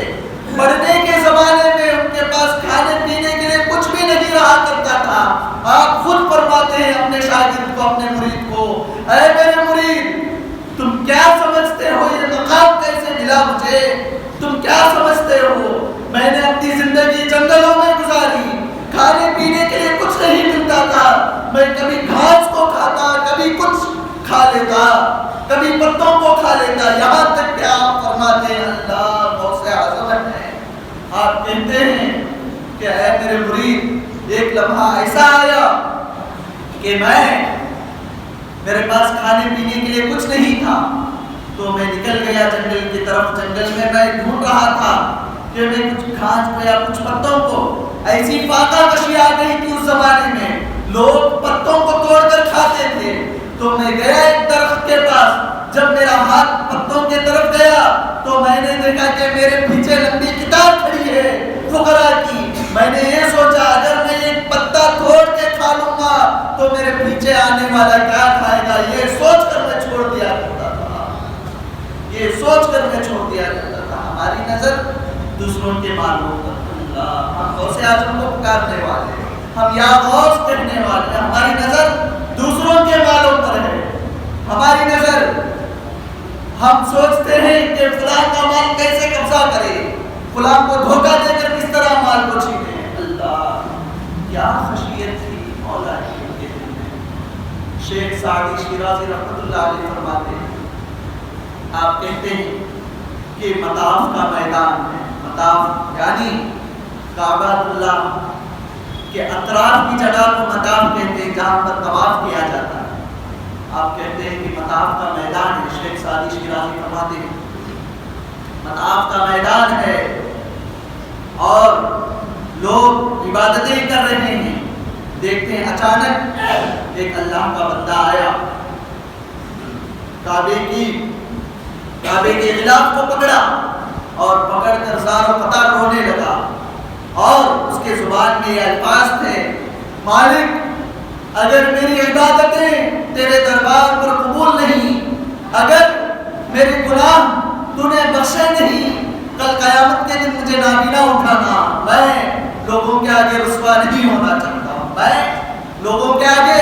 [SPEAKER 1] پڑھنے کے زمانے میں ان کے پاس کھانے پینے کے لیے کچھ بھی نہیں رہا کرتا تھا۔ آپ خود فرماتے ہیں اپنے شاگرد کو، اپنے مرید کو، اے میرے مرید تم کیا سمجھتے ہو یہ مقام کیسے ملا مجھے؟ تم کیا سمجھتے ہو؟ میں نے اپنی زندگی جنگلوں میں گزاری، کھانے پینے کے لیے کچھ نہیں ملتا تھا، میں کبھی گھاس کو کھاتا، کبھی کچھ کھا لیتا، کبھی پتوں کو کھا لیتا، یہاں تک کہ آپ فرماتے ہیں اللہ غوث اعظم ہے، آپ کہتے ہیں کہ اے میرے مرید ایک لمحہ ایسا آیا کہ میرے پاس کھانے پینے کے لیے کچھ نہیں تھا، تو میں نکل گیا جنگل کی طرف۔ جنگل میں میں ڈھونڈ رہا تھا کہ میں کچھ گھاس کو یا کچھ پتوں کو، ایسی فاقہ کشی آ گئی تھی اس زمانے میں، لوگ پتوں کو توڑ کر کھاتے تھے۔ تو میں گیا ایک درخت کے پاس، جب میرا ہاتھ پتوں کے طرف گیا تو میں نے دیکھا کہ میرے پیچھے لمبی کتاب کھڑی ہے فقراء کی۔ میں نے یہ سوچا اگر میں ایک پتا توڑ کے کھا لوں گا تو میرے پیچھے آنے والا کیا کھائے گا، یہ سوچ کر میں چھوڑ دیا کرتا تھا، یہ سوچ کر میں چھوڑ دیا کرتا تھا۔ ہماری نظر دوسروں کے مالوں پر، اللہ ہم غوث اعظم کو پکارنے والے، ہم یا غوث کہنے والے، ہماری نظر دوسروں کے مالوں پر ہے، ہماری نظر ہم سوچتے ہیں کہ فلاں کا مال کیسے قبضہ کرے، فلاں کو دھوکہ دے کر کس طرح مال کو چھینے۔ اللہ کیا خشیت تھی مولا کی ان کے دل میں۔ شیخ سعدی شیرازی رحمۃ اللہ علیہ فرماتے ہیں، آپ کہتے ہیں کہ مطاف کا میدان ہے، مطاف یعنی کعبۃ اللہ کہ اطراف کی جگہ کو مطاف کہتے ہیں جہاں پر طواف کیا جاتا ہے۔ آپ کہتے ہیں کہ مطاف کا میدان ہے، شیخ سعدی شیرازی فرماتے ہیں مطاف کا میدان ہے اور لوگ عبادتیں کر رہے ہیں، دیکھتے ہیں اچانک ایک اللہ کا بندہ آیا، کعبے کے غلاف کو پکڑا اور پکڑ کر زار و قطار رونے لگا، اور اس کے زبان میں یہ الفاظ تھے، مالک اگر میری عبادتیں تیرے دربار پر قبول نہیں، اگر میرے گناہ تو نے بخشے نہیں، کل قیامت کے دن مجھے نابینا اٹھانا، میں لوگوں کے آگے رسوا نہیں ہونا چاہتا ہوں، میں لوگوں کے آگے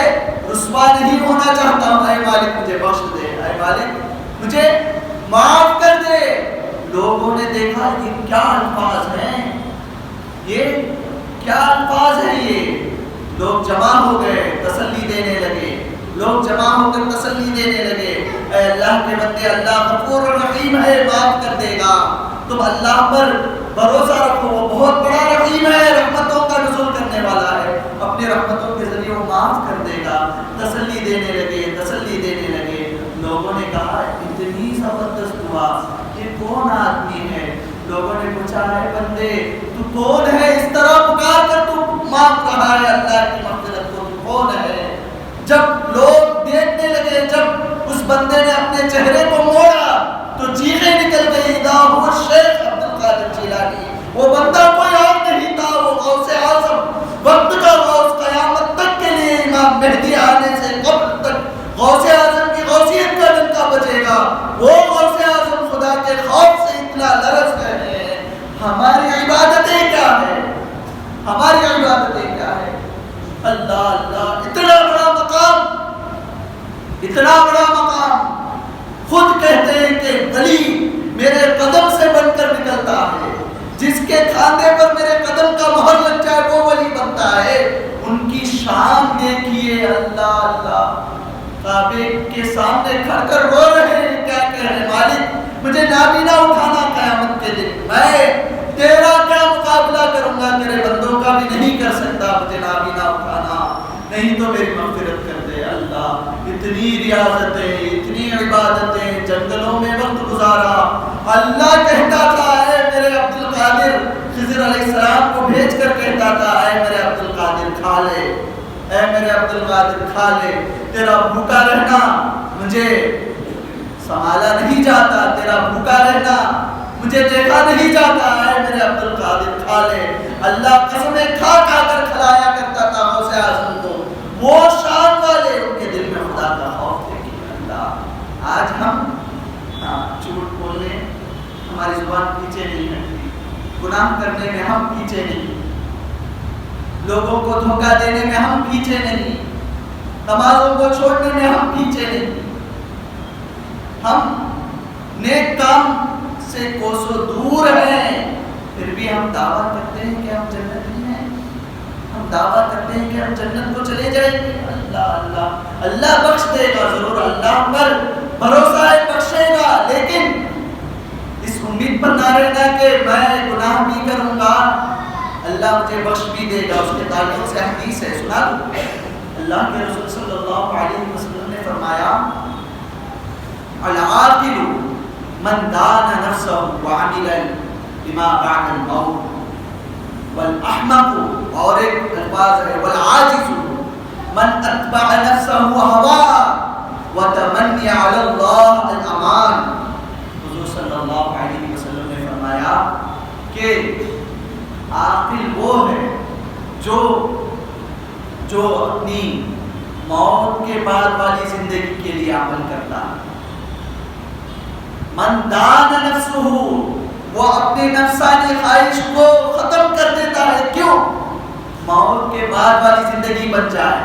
[SPEAKER 1] رسوا نہیں ہونا چاہتا ہوں، اے مالک مجھے بخش دے، اے مالک مجھے معاف کر دے۔ لوگوں نے دیکھا یہ کیا الفاظ ہیں، یہ کیا الفاظ ہیں، یہ لوگ جمع ہو گئے، تسلی دینے لگے، لوگ جمع ہو کر تسلی دینے لگے، اے اللہ کے بندے، اللہ غفور رحیم ہے، معاف کر دے گا، تم اللہ پر بھروسہ رکھو، وہ بہت بڑا رحیم ہے، رحمتوں کا نزول کرنے والا ہے، اپنے رحمتوں کے ذریعے وہ معاف کر دے گا۔ تسلی دینے لگے، تسلی دینے لگے۔ لوگوں نے کہا اتنی زبردست دعا، یہ کون آدمی ہے؟ لوگوں نے پوچھا ہے بندے تو کون ہے؟ اس طرح پکار کر تو مانگ رہا ہے اللہ کی مغفرت کو، تو کون ہے؟ جب لوگ دیکھنے لگے، جب اس بندے نے اپنے چہرے کو موڑا تو چیخیں نکل گئی، اذا هو شیخ عبد القادر جیلانی۔ وہ بندہ کوئی اور نہیں تھا، وہ غوث اعظم، وقت کا غوث، قیامت تک کے لیے امام مہدی آنے سے قبل تک غوث اعظم کی غوثیت کا ڈنکا بجے گا۔ وہ غوث اعظم خدا کے خوف سے اتنا لرز گئے ہیں۔ ہماری عبادتیں کیا ہے؟ ہماری عبادتیں کیا ہے؟ اللہ اللہ، اتنا بڑا مقام، اتنا بڑا مقام، خود کہتے ہیں کہ ولی میرے قدم سے بن کر نکلتا ہے، جس کے کھانے پر میرے قدم کا مہر لگ جائے وہ ولی بنتا ہے۔ ان کی شان دیکھیے، اللہ اللہ، کعبے کے سامنے کھڑ کر رو رہے ہیں، کیا کہہ رہے ہیں؟ مالک مجھے نابینا اٹھانا قیامت کے دن، میں تیرا کیا مقابلہ کروں گا، تیرے بندوں کا بھی نہیں کر سکتا، مجھے نابینا اٹھانا، نہیں تو میری مغفرت کر دے اللہ۔ اتنی ریاضتیں، اتنی عبادتیں، جنگلوں میں وقت گزارا۔ اللہ کہتا تھا اے میرے عبد القادر، خضر علیہ السلام کو بھیج کر کہتا تھا اے میرے عبد القادر کھا لے، اے میرے عبد القادر کھا لے، تیرا بھوکا رہنا مجھے سنبھالا نہیں جاتا، تیرا بھوکا رہنا مجھے دیکھا نہیں جاتا، اے میرے عبد القادر کھا لے۔ اللہ قسمیں کھا کھا کر کھلایا کرتا تھا غوث اعظم کو، وہ شان والے، ان کے دل میں خدا کا خوف دیکھیے اللہ۔ آج ہم جھوٹ بولنے ہماری زبان پیچھے نہیں ہٹتی، گناہ کرنے میں ہم پیچھے نہیں، لوگوں کو دھوکہ دینے میں ہم پیچھے نہیں، نمازوں کو چھوڑنے میں ہم پیچھے نہیں، ہم نیک کام سے کوسوں دور ہیں، پھر بھی ہم دعویٰ کرتے ہیں کہ ہم جنتی ہیں، ہم دعویٰ کرتے ہیں کہ ہم جنت کو چلے جائیں گے۔ اللہ اللہ، اللہ بخش دے گا ضرور، اللہ پر بھروسہ ہے بخشے گا، لیکن اس امید پر نہ رہنا کہ میں گناہ بھی کروں گا اللہ مجھے بخش بھی دے گا۔ اس کے تعلق سے حدیث ہے، سنا دو، اللہ کے رسول صلی اللہ علیہ وسلم نے فرمایا العاقل من دان نفسه وعمل بما بعد الموت والاحمق، اور ایک الفاظ ہے والعاجز من اتبع نفسه هواه وتمنى على الله الامان۔ حضور صلی اللہ علیہ وسلم نے فرمایا کہ عاقل وہ ہے جو اپنی موت کے بعد والی زندگی کے لیے عمل کرتا ہے۔ من دان نفسہ، وہ اپنی نفسانی خواہش کو ختم کر دیتا ہے، کیوں؟ موت کے بعد والی زندگی بن جائے،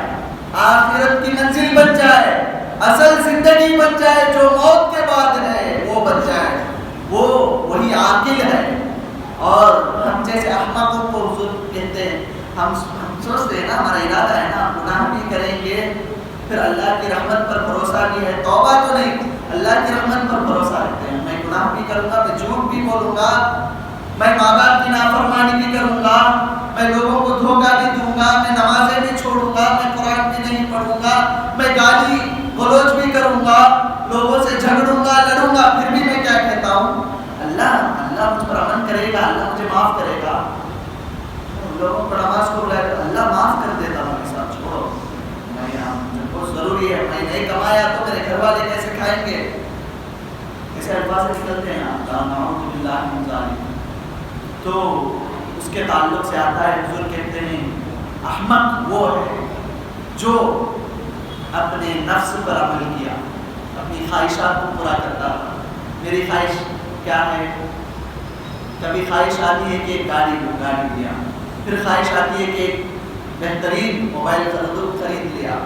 [SPEAKER 1] آخرت کی منزل بن جائے، اصل زندگی بن جائے جو موت کے بعد ہے وہ بن جائے، وہ وہی عاقل ہے۔ اور ہم جیسے احمقوں کو حضور کہتے ہیں، ہم سوچتے ہیں نا، ہمارا ارادہ ہے نا گناہ بھی کریں گے، پھر اللہ کی رحمت پر بھروسہ بھی ہے، توبہ تو نہیں، اللہ کی رحمت پر بھروسہ رکھتے ہیں۔ میں گناہ بھی کروں گا، میں جھوٹ بھی بولوں گا، میں ماں باپ کی نافرمانی بھی کروں گا، میں لوگوں کو دھوکہ بھی دوں گا، میں نمازیں بھی چھوڑوں گا، میں قرآن بھی نہیں پڑھوں گا، میں گالی گلوچ بھی کروں گا، لوگوں سے جھگڑوں گا، لڑوں گا، پھر بھی میں کیا کہتا ہوں؟ اللہ مجھ پر امن کرے گا، اللہ مجھے معاف کرے گا۔ لوگوں کو نماز کو بلایا تو اللہ معاف کر دیتا ہوں، میرے ساتھ چھوڑو، میں بہت ضروری ہے، میں نہیں کمایا تو میرے گھر والے کیسے کھائیں گے؟ ایسے الفاظ نکلتے ہیں، نعوذ باللہ من ذالک۔ تو اس کے تعلق سے آتا ہے، حضور کہتے ہیں احمق وہ ہے جو اپنے نفس پر عمل کیا، اپنی خواہشات کو پورا کرتا تھا۔ میری خواہش کیا ہے؟ کبھی خواہش آتی ہے کہ ایک گاڑی لیا، پھر خواہش آتی ہے کہ ایک بہترین موبائل خرید لیا،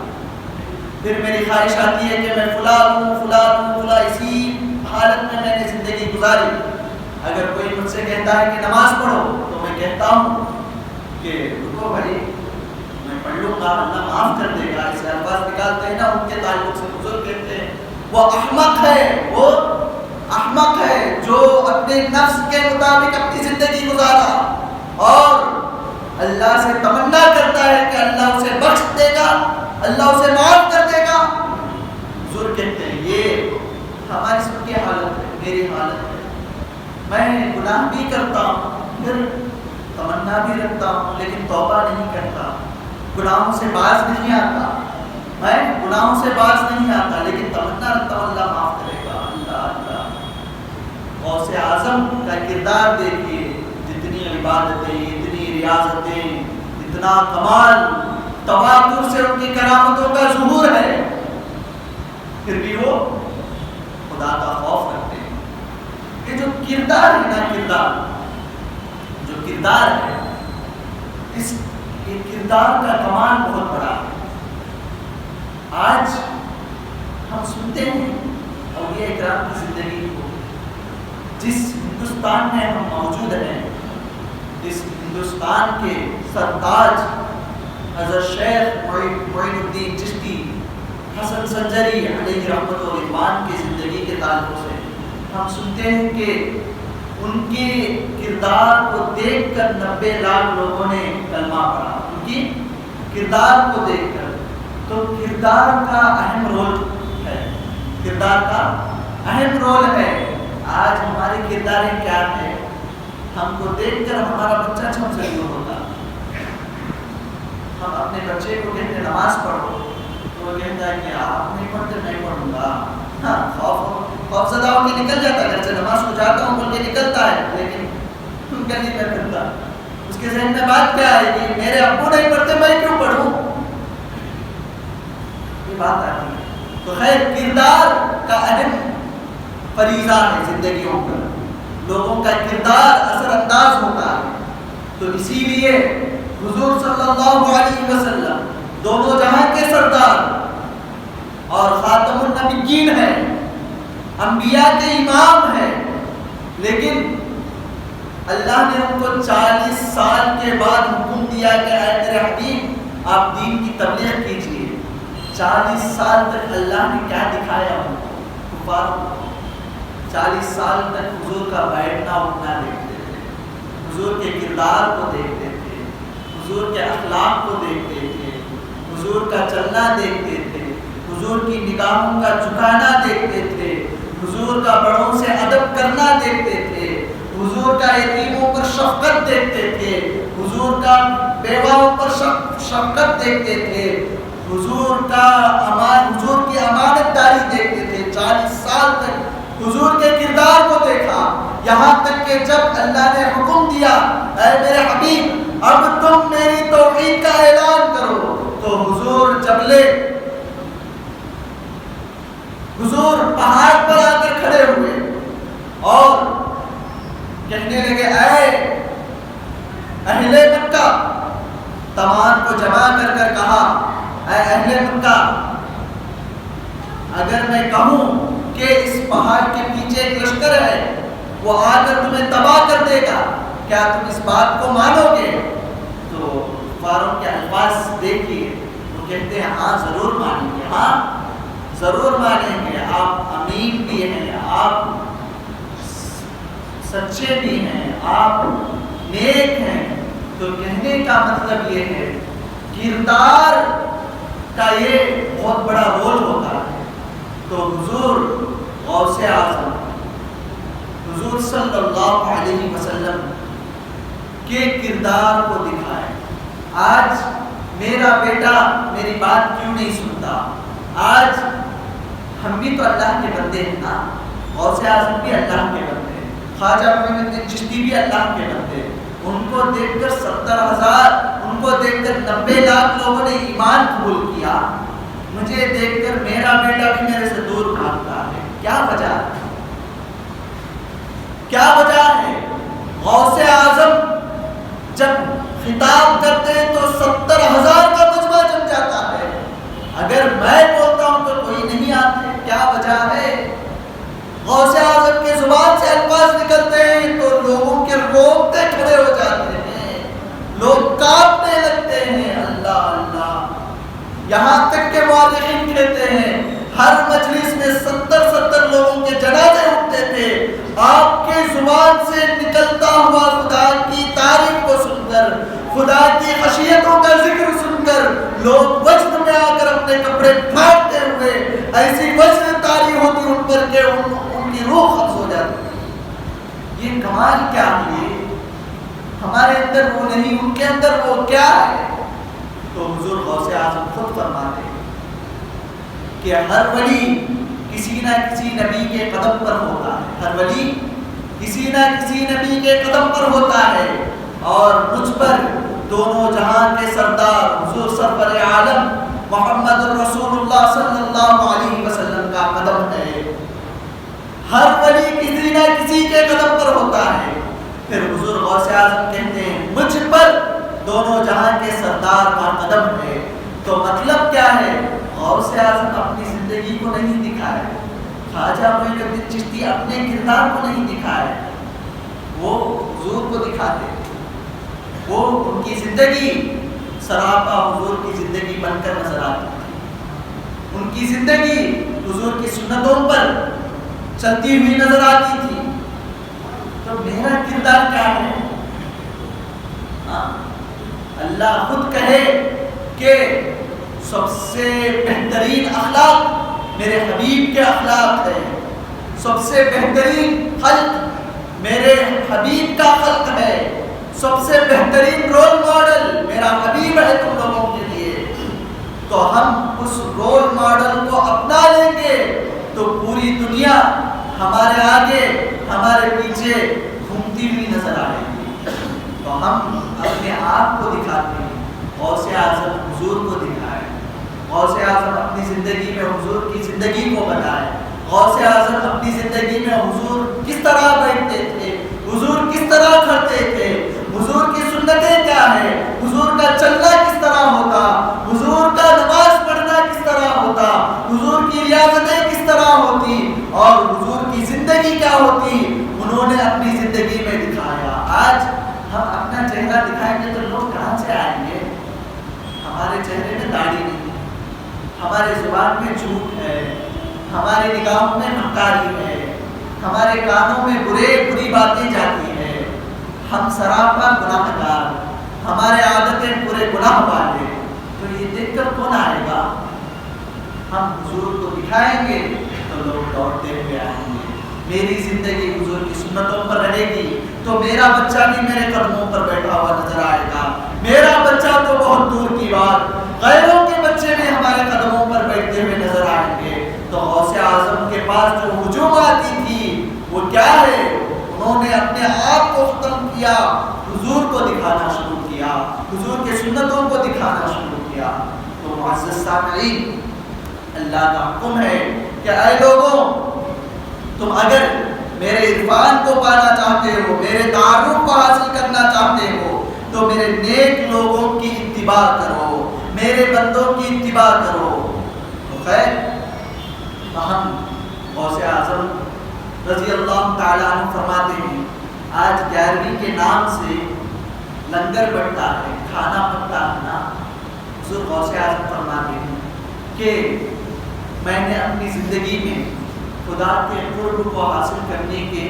[SPEAKER 1] پھر میری خواہش آتی ہے کہ میں فلاں اسی حالت میں نے زندگی گزاری۔ اگر کوئی مجھ سے کہتا ہے کہ نماز پڑھو تو میں کہتا ہوں کہ رکو بھائی، میں پڑھ لوں گا اللہ معاف کر دے گا، ایسے الفاظ نکالتے ہیں نا ان کے تعلق سے بزرگ کہتے ہیں وہ احمق ہے، وہ احمق ہے جو اپنے نفس کے مطابق اپنی زندگی گزارا اور اللہ سے تمنا کرتا ہے کہ اللہ اسے بخش دے گا، اللہ اسے معاف کر دے گا۔ حضور کہتے ہیں یہ ہماری سب کی حالت ہے، میری حالت ہے، میں گناہ بھی کرتا ہوں، پھر تمنا بھی رکھتا ہوں لیکن توبہ نہیں کرتا، گناہوں سے باز نہیں آتا، میں گناہوں سے باز نہیں آتا لیکن تمنا رکھتا ہوں اللہ معاف کرے گا۔ اللہ اللہ غوث اعظم کا کردار دیکھیے، جتنی عبادتیں، اتنی ریاضتیں، اتنا کمال، تواتر سے ان کی کرامتوں کا ظہور ہے، پھر بھی وہ خدا کا خوف رکھتے ہیں۔ یہ جو کردار ہے نا، جو کردار ہے، اس کردار کا کمال بہت بڑا ہے۔ آج ہم سنتے ہیں اولیاء اکرام کی زندگی کو، جس ہندوستان میں ہم موجود ہیں، اس ہندوستان کے سرتاج حضرت شیخ معین الدین چشتی حسن سنجری علیہ رحمت و رضوان کی زندگی کے تعلق سے ہم سنتے ہیں کہ ان کے کردار کو دیکھ کر 90 لاکھ لوگوں نے کلمہ پڑھا، ان کی کردار کو دیکھ کر۔ تو کردار کا اہم رول ہے، کردار کا اہم رول ہے۔ آج ہماری کرداریں کیا ہے؟ ہم کو دیکھ کر ہمارا بچہ چھم سے دور ہوتا، ہم اپنے بچے کو کہتے نماز پڑھو تو وہ کہتا ہے کہ آپ نہیں پڑھتے، نہیں پڑھوں گا، ہاں خوف زدہ ہو کے نکل جاتا ہے، گھر سے نماز کو جاتا ہوں بول کے نکلتا ہے، لیکن گلی میں پھرتا، اس کے ذہن میں بات کیا آئے گی؟ میرے ابو نہیں پڑھتے، میں کیوں پڑھوں؟ یہ بات آتی ہے۔ تو خیر کردار کا اہم فریضہ ہے زندگیوں پر، لوگوں کا کردار اثر انداز ہوتا ہے۔ تو اسی لیے حضور صلی اللہ علیہ وسلم دونوں جہاں کے سردار اور خاتم النبیین ہیں، انبیاء کے امام ہیں، لیکن اللہ نے ان کو 40 سال کے بعد حکم دیا کہ اے میرے حبیب آپ دین کی تبلیغ کیجیے۔ 40 سال تک اللہ نے کیا دکھایا ان کو؟ کفار 40 سال تک حضور کا بیٹھنا اٹھنا دیکھتے تھے، حضور کے کردار کو دیکھتے تھے، حضور کے اخلاق کو دیکھتے تھے، حضور کا چلنا دیکھتے تھے، حضور کی نگاہوں کا جھکانا دیکھتے تھے، حضور کا بڑوں سے ادب کرنا دیکھتے تھے، حضور کا یتیموں پر شفقت دیکھتے تھے، حضور کا بیواؤں پر شفقت دیکھتے تھے، حضور کی امانت داری دیکھتے تھے۔ 40 سال تک حضور کے کردار کو دیکھا، یہاں تک کہ جب اللہ نے حکم دیا اے میرے حبیب اب تم میری توحید کا اعلان کرو، تو حضور پہاڑ پر آ کر کھڑے ہوئے اور کہنے لگے اے اہل مکہ، تمام کو جمع کر کر کہا اے اہل مکہ، اگر میں کہوں کہ اس پہاڑ کے پیچھے ایک لشکر ہے وہ آ کر تمہیں تباہ کر دے گا، کیا تم اس بات کو مانو گے؟ تو کفاروں کے الفاظ دیکھیے، وہ کہتے ہیں ہاں ضرور مانیں گے، ہاں ضرور مانیں گے، آپ امین بھی ہیں، آپ سچے بھی ہیں، آپ نیک ہیں۔ تو کہنے کا مطلب یہ ہے کردار کا یہ بہت بڑا رول ہوتا ہے۔ تو حضور غوث اعظم حضور صلی اللہ علیہ وسلم کے کردار کو دکھائے۔ آج میرا بیٹا میری بات کیوں نہیں سنتا؟ آج ہم بھی تو اللہ کے بندے ہیں نا، غوث اعظم بھی اللہ کے بندے ہیں، خواجہ معین الدین چشتی بھی اللہ کے بندے ہیں۔ ان کو دیکھ کر 70,000، ان کو دیکھ کر 90 لاکھ لوگوں نے ایمان قبول کیا، مجھے دیکھ کر میرا بیٹا بھی میرے سے دور بھاگتا ہے۔ کیا وجہ ہے؟ کیا وجہ ہے؟ غوث اعظم جب خطاب کرتے ہیں تو 70,000 کا مجمع جم جاتا ہے، اگر میں بولتا ہوں تو کوئی نہیں آتے۔ کیا وجہ ہے؟ غوث اعظم کی زبان سے الفاظ نکلتے ہیں تو لوگوں کے رونگٹے کھڑے ہو جاتے ہیں، لوگ کانپنے لگتے ہیں۔ اللہ اللہ ہر مجلس میں 70 لوگوں کے جنازے اٹھتے تھے. آپ کے زبان سے نکلتا ہوا خدا کی تعریف کو سن کر, خدا کی خشیتوں کا ذکر سن کر لوگ وجد میں آ کر اپنے کپڑے پھاڑتے ہوئے ایسی وجد طاری ہوتی ان پر کہ ان کی روح قبض ہو جاتی. یہ کمال کیا ہے؟ ہمارے اندر وہ نہیں, ان کے اندر وہ کیا ہے؟ تو حضور غوث اعظم خود فرماتے ہیں کہ ہر ولی کسی نہ کسی نبی کے قدم پر ہوتا ہے, ہر ولی کسی نہ کسی نبی کے قدم پر ہوتا ہے, اور مجھ پر دونوں جہاں کے سردار حضور سرور عالم محمد رسول اللہ صلی اللہ علیہ وسلم کا قدم ہے. ہر ولی کسی نہ کسی کے قدم پر ہوتا ہے. پھر حضور غوث اعظم کہتے ہیں مجھ پر دونوں جہاں کے سردار کا قدم ہے. تو مطلب کیا ہے؟ غوث اعظم اپنی زندگی کو نہیں دکھائے, خواجہ معین الدین چشتی اپنے کردار کو نہیں دکھائے, وہ حضور کو دکھاتے. وہ ان کی زندگی سراپا حضور کی زندگی بن کر نظر آتی تھی. ان کی زندگی حضور کی سنتوں پر چلتی ہوئی نظر آتی تھی. تو میرا کردار کیا ہے؟ اللہ خود کہے کہ سب سے بہترین اخلاق میرے حبیب کے اخلاق ہے, سب سے بہترین خلق میرے حبیب کا خلق ہے, سب سے بہترین رول ماڈل میرا حبیب ہے تم لوگوں کے لیے. تو ہم اس رول ماڈل کو اپنا لیں گے تو پوری دنیا ہمارے آگے ہمارے پیچھے گھومتی ہوئی نظر آئے گی. تو ہم اپنے آپ کو دکھاتے ہیں, غوث اعظم حضور کو دکھائے, غوث اعظم اپنی زندگی میں حضور کی زندگی کو بتائے, غوث اعظم اپنی زندگی میں حضور کس طرح بیٹھتے تھے, حضور کس طرح کھڑتے تھے, حضور کی سنتیں کیا ہے, حضور کا چلنا کس طرح ہوتا, حضور کا نماز پڑھنا کس طرح ہوتا, حضور کی ریاضتیں کس طرح ہوتی, اور حضور کی زندگی کیا ہوتی, انہوں نے اپنی زندگی میں دکھایا. آج ہم اپنا چہرہ دکھائیں گے تو لوگ کہاں سے آئیں گے؟ ہمارے چہرے میں داڑھی نہیں, ہمارے زبان میں جھوٹ ہے, ہماری نگاہوں میں مکاری ہے, ہمارے کانوں میں بری باتیں جاتی ہیں, ہم سراپا گناہ گار, ہمارے عادتیں پورے گناہ والے. تو یہ دیکھ کر کون آئے گا؟ ہم حضور کو دکھائیں گے تو لوگ دوڑتے ہوئے آئیں گے. میری زندگی حضور کی سنتوں پر رہے گی تو میرا بچہ بھی میرے قدموں پر بیٹھا ہوا نظر آئے گا. میرا بچہ تو بہت دور کی بات, غیروں کے بچے بھی ہمارے قدموں پر بیٹھتے ہوئے نظر آئیں گے. تو غوث اعظم کے پاس جو ہجوم آتی تھی وہ کیا ہے؟ انہوں نے اپنے آپ کو ختم کیا, حضور کو دکھانا شروع کیا, حضور کے سنتوں کو دکھانا شروع کیا. تو معزز سامعین, اللہ کا حکم ہے کہ اے لوگوں, تم اگر میرے عرفان کو پانا چاہتے ہو, میرے تعارف کو حاصل کرنا چاہتے ہو, تو میرے نیک لوگوں کی اتباع کرو, میرے بندوں کی اتباع کرو. تو خیر, ہم غوث اعظم رضی اللہ تعالیٰ عنہ فرماتے ہیں آج 11ویں کے نام سے لنگر بڑھتا ہے, کھانا پکتا ہے نا. حضور غوث اعظم فرماتے ہیں کہ میں نے اپنی زندگی میں خدا کے قرب کو حاصل کرنے کے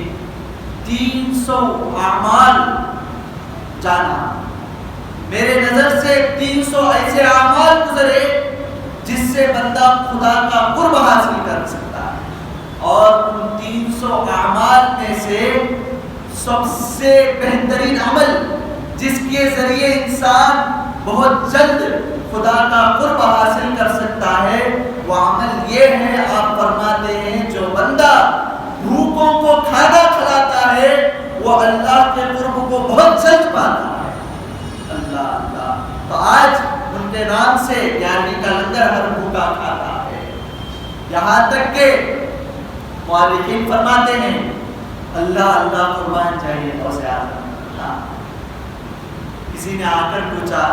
[SPEAKER 1] 300 اعمال جانا. میرے نظر سے 300 ایسے اعمال گزرے جس سے بندہ خدا کا قرب حاصل کر سکتا ہے, اور ان 300 اعمال میں سے سب سے بہترین عمل جس کے ذریعے انسان بہت جلد خدا کا قرب حاصل کر سکتا ہے وہ عمل یہ ہے, آپ فرماتے ہیں جو بندہ بھوکوں کو کھانا کھلاتا ہے وہ اللہ کے قرب کو بہت جلد پاتا ہے. اللہ اللہ. تو آج ان کے نام سے 11ویں کا لنگر ہر بھوکا کھاتا ہے. یہاں تک کہ مؤرخین فرماتے ہیں اللہ اللہ قربان چاہیے غوث اعظم. کسی نے آ کر پوچھا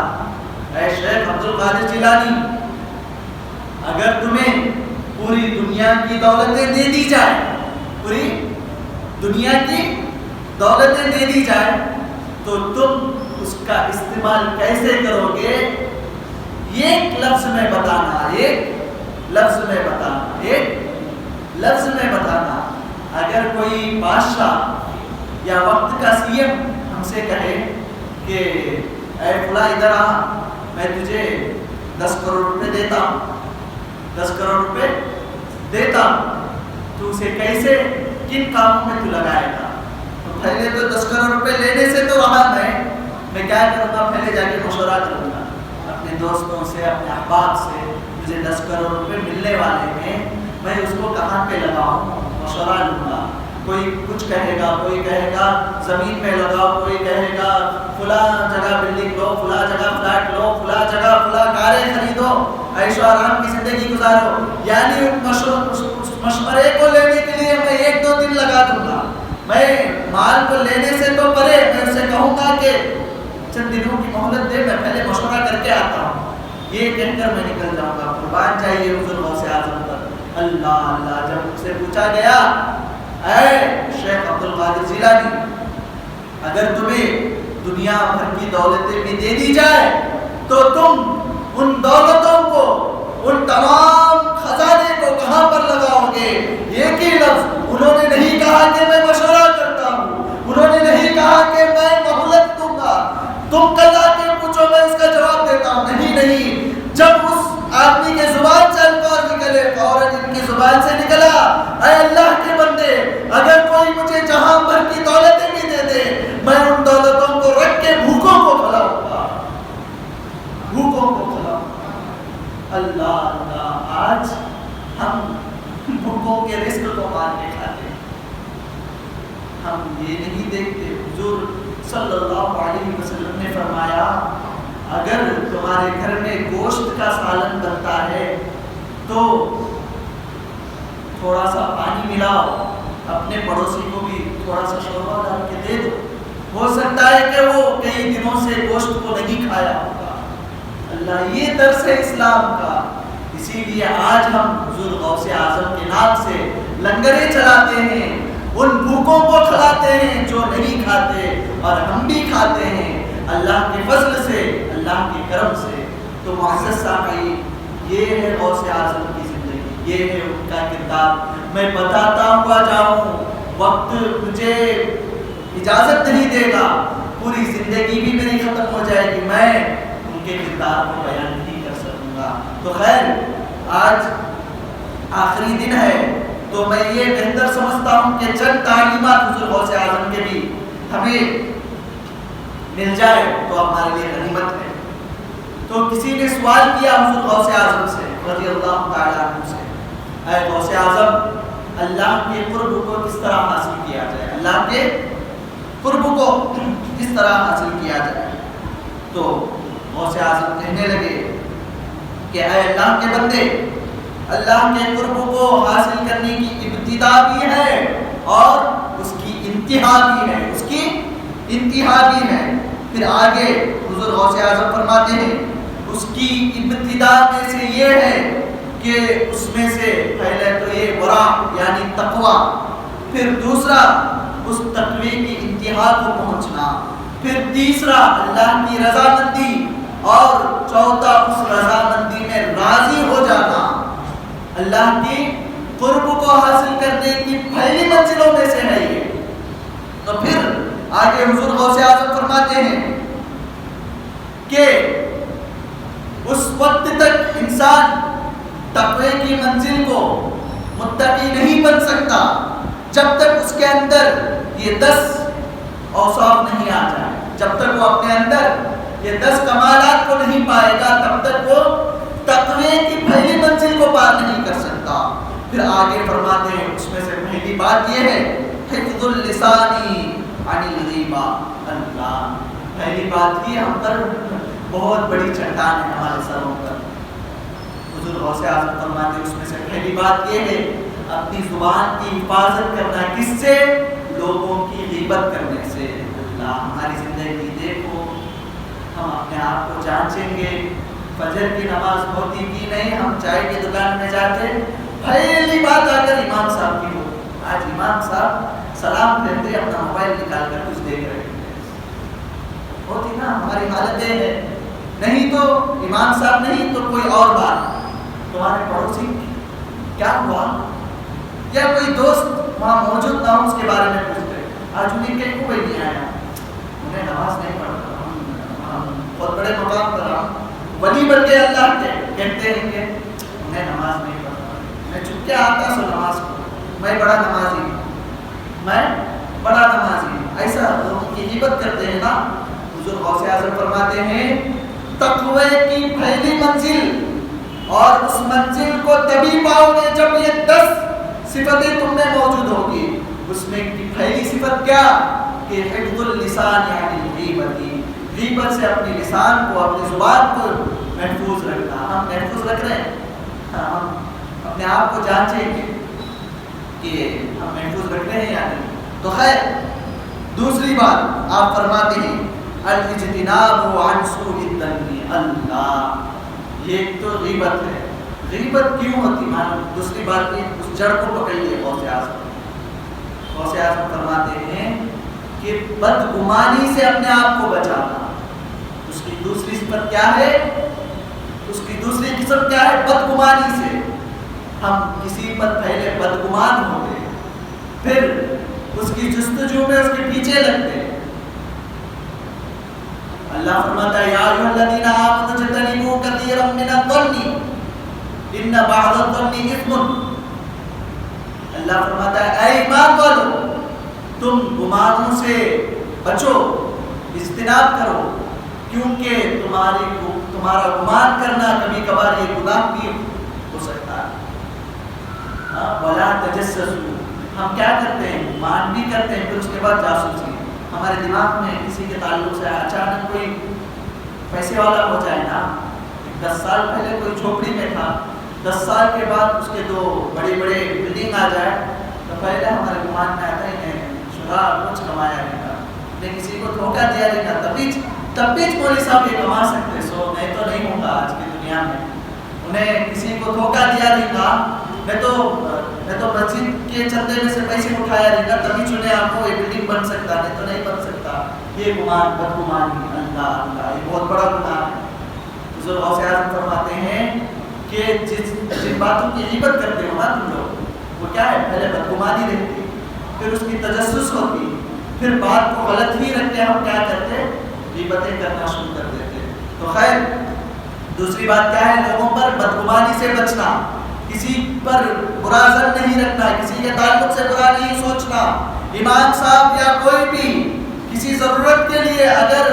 [SPEAKER 1] اے شیخ عبد القادر جیلانی, اگر تمہیں پوری دنیا کی دولتیں دے دی جائیں, پوری دنیا کی دولتیں دے دی جائیں تو تم اس کا استعمال کیسے کرو گے؟ ایک لفظ میں بتانا, ایک لفظ میں بتانا، ایک لفظ میں بتانا۔ اگر کوئی بادشاہ یا وقت کا سی ایم ہم سے کہے کہ اے فلاں ادھر آ، میں تجھے 10 کروڑ روپے دیتا ہوں، 10 کروڑ روپے دیتا ہوں، تو اسے کیسے کن کاموں میں تو لگائے گا؟ تو پہلے تو 10 کروڑ روپے لینے سے تو رہا میں کیا کروں گا؟ پہلے جا کے مشورہ کروں گا اپنے دوستوں سے، اپنے احباب سے، مجھے 10 کروڑ روپے ملنے والے ہیں، میں اس کو کہاں پہ لگاؤں؟ مشورہ لوں گا۔ کوئی کچھ کہے گا، کوئی کہے گا زمین میں لگاؤ، کوئی کہے گا فلاں جگہ بلڈنگ لو، فلاں جگہ فلیٹ لو، فلاں جگہ فلاں کاریں خریدو، عیش و آرام کی زندگی گزارو۔ یعنی مشورے کو لینے کے لیے میں 1-2 دن لگا دوں گا۔ میں مال کو لینے سے تو پرے، میں اسے کہوں گا کہ چند دنوں کی مہلت دے، میں پہلے مشورہ کر کے آتا ہوں، یہ کہہ کر میں نکل جاؤں گا۔ قربان چاہیے حضور غوث اعظم پر۔ اللہ اللہ، جب ان سے پوچھا گیا اے شیخ عبد القادر جیلانی، اگر تمہیں دنیا بھر کی دولتیں بھی دے دی جائے تو تم ان دولتوں کو، ان تمام خزانے کو کہاں پر لگاؤ گے؟ ایک ہی لفظ انہوں نے نہیں کہا کہ میں مشورہ کرتا ہوں، انہوں نے نہیں کہا کہ میں مہلت دوں گا، تم کل آ کے پوچھو میں اس کا جواب دیتا ہوں۔ نہیں، جب اس آدمی کے زبان سے الفاظ نکلے، فوراً ان کی زبان سے نکلا اے اللہ کے بندے، اگر کوئی مجھے جہاں بھر کی دولتیں بھی دے دے، میں ان دولتوں کو رکھ کے بھوکوں کو کھلاؤں گا، بھوکوں کو کھلاؤں گا۔ اللہ اللہ، آج ہم بھوکوں کے رزق کو مار کے کھاتے ہیں، ہم یہ نہیں دیکھتے۔ حضور صلی اللہ علیہ وسلم نے فرمایا اگر تمہارے گھر میں گوشت کا سالن بنتا ہے تو تھوڑا سا پانی ملاؤ، اپنے پڑوسی کو بھی تھوڑا سا شوربہ ڈال کے دے دو، ہو سکتا ہے کہ وہ کئی دنوں سے گوشت کو نہیں کھایا ہوگا۔ اللہ، یہ درس ہے اسلام کا۔ اسی لیے آج ہم حضور غوث اعظم کے نام سے لنگریں چلاتے ہیں، ان بھوکوں کو کھلاتے ہیں جو نہیں کھاتے، اور ہم بھی کھاتے ہیں اللہ کے فضل سے، اللہ کے کرم سے۔ تو معزز سامعین، یہ ہے غوث اعظم کی زندگی، یہ ہے ان کا کردار۔ میں بتاتا ہوا جاؤں، وقت مجھے اجازت نہیں دے گا، پوری زندگی بھی میری ختم ہو جائے گی، میں ان کے کردار کو بیان نہیں کر سکوں گا۔ تو خیر، آج آخری دن ہے تو میں یہ بہتر سمجھتا ہوں کہ چند تعلیمات حضور غوث اعظم کے بھی ہمیں مل جائے تو ہمارے لیے غنیمت ہے۔ تو کسی نے سوال کیا حضور غوث اعظم سے رضی اللہ تعالیٰ عنہ سے، اے غوث اعظم، اللہ کے قرب کو کس طرح حاصل کیا جائے، اللہ کے قرب کو کس طرح حاصل کیا جائے؟ تو غوث اعظم کہنے لگے کہ اے اللہ کے بندے، اللہ کے قرب کو حاصل کرنے کی ابتدا بھی ہے اور اس کی انتہا بھی ہے، اس کی انتہا بھی ہے۔ پھر آگے حضور غوث اعظم فرماتے ہیں اس کی ابتدا میں سے یہ ہے کہ اس میں سے پہلے تو یہ ورع یعنی تقوی، پھر دوسرا اس تقوی کی انتہا کو پہنچنا، پھر تیسرا اللہ کی رضامندی، اور چوتھا اس رضامندی میں راضی ہو جانا۔ اللہ کی قرب کو حاصل کرنے کی پہلی منزلوں میں سے ہے یہ۔ تو پھر آگے حضور غوث اعظم فرماتے ہیں کہ اس وقت تک انسان تقوی کی منزل کو متقی نہیں بن سکتا جب تک اس کے اندر یہ 10 اوصاف نہیں آ جائے، جب تک وہ اپنے اندر یہ 10 کمالات کو نہیں پائے گا تب تک وہ تقوی کی پہلی منزل کو پار نہیں کر سکتا۔ پھر آگے فرماتے ہیں اس میں سے پہلی بات یہ ہے حفظ اللسانی عن الغیبہ۔ اللہ، پہلی بات کی ہم پر بہت بڑی چٹان ہے ہمارے سروں پر۔ حضور غوث اعظم فرماتے ہیں اس میں سے پہلی بات یہ ہے اپنی زبان کی حفاظت کرنا، کس سے؟ لوگوں کی غیبت کرنے سے۔ اللہ، ہماری زندگی دیکھو، ہم اپنے آپ کو جانچیں گے، فجر کی نماز ہوتی کی نہیں، ہم چائے کی دکان میں جاتے، پہلی بات اگر امام صاحب کی ہو، آج امام صاحب سلام کہتے اپنا موبائل نکال کر کچھ دیکھ رہے ہوتی نا، ہماری حالتیں ہیں۔ نہیں تو امام صاحب نہیں تو کوئی اور بات، تمہارے پڑوسی کیا ہوا؟ یا کوئی دوست وہاں موجود نہ ہو اس کے بارے میں پوچھتے آج انہیں کہ کوئی نہیں آیا، انہیں نماز نہیں پڑھتا، ہم بہت بڑے مقام پر ہم ولی بن کے اللہ کے کہتے ہیں کہ انہیں نماز نہیں پڑھتا، میں چھپ کے آتا سو نماز کو، میں بڑا نمازی، میں بڑا نمازی، ایسا لوگوں کی غیبت کرتے ہیں نا۔ حضور غوث اعظم فرماتے ہیں تقوی کی پہلی منزل، اور اس منزل کو تبھی پاؤ گے جب یہ 10 صفتیں تم میں موجود ہوگی۔ اس میں کی پہلی صفت کیا کہ حفظ اللسان یعنی الغیبت، غیبت سے اپنی لسان کو، اپنی زبان کو محفوظ رکھنا۔ ہم محفوظ رکھ رہے ہیں؟ ہم اپنے آپ کو جانچیں کہ ہم محفوظ رکھ رہے ہیں یا نہیں۔ تو خیر، دوسری بات آپ فرماتے ہیں الاجتناب عن سوء الظن، اللہ، یہ تو غیبت ہے۔ غیبت کیوں ہوتی ہے؟ دوسری بات یہ اس جڑ کو پکڑیے۔ غوث اعظم فرماتے ہیں کہ بدگمانی سے اپنے آپ کو بچانا۔ اس کی دوسری صفت کیا ہے؟ اس کی دوسری قسم کیا ہے؟ بدگمانی سے۔ ہم کسی پر پہلے بدگمان ہو گئے، پھر اس کی جستجو میں اس کے پیچھے لگتے۔ اللہ فرماتا ہے یا ایھا الذین آمنوا اجتنبوا کثیرا من الظن ان بعض الظن اثم۔ اللہ فرماتا ہے اے ایمان والو، تم گمانوں سے بچو، اجتناب کرو، کیونکہ تمہارا گمان کرنا کبھی کبھار یہ گناہ بھی ہو سکتا ہے۔ ولا تجسسوا، ہم کیا کرتے ہیں؟ گمان بھی کرتے ہیں، پھر اس کے بعد جاسوسی۔ ہمارے دماغ میں کسی کے تعلق سے اچانک کوئی پیسے والا ہو جائے نا، 10 سال پہلے کوئی جھوپڑی میں تھا، 10 سال کے بعد اس کے 2 بڑے بلڈنگ آ جائے تو پہلے ہمارے گمان میں آتا ہے شراب کچھ کمایا رہے گا، نے کسی کو دھوکہ دیا رہے گا، تب بھی پولیس صاحب یہ کما سکتے سو، نہیں تو نہیں ہوگا آج کی دنیا میں۔ انہیں کسی کو دھوکہ دیا رہے گا، میں تو مسجد کے چندے میں سے پیسے اٹھایا رہے گا، تبھی چنے آپ کو یہ بلڈنگ بن سکتا، نہیں تو نہیں بن سکتا۔ یہ گمان، بدگمانی، اللہ، یہ بہت بڑا گناہ ہے۔ حضور غوث اعظم فرماتے ہیں کہ جن باتوں کی غیبت کرتے ہو نا تم لوگ، وہ کیا ہے؟ پہلے بدگمانی رہتی، پھر اس کی تجسس ہوتی، پھر بات کو غلط ہی رکھ کے ہم کیا کرتے؟ غیبتیں کرنا شروع کر دیتے۔ تو خیر، دوسری بات کیا ہے؟ لوگوں پر بدگمانی سے بچنا، کسی پر برا ظن نہیں رکھنا، کسی کے تعلق سے برا نہیں سوچنا۔ امام صاحب یا کوئی بھی کسی ضرورت کے لیے اگر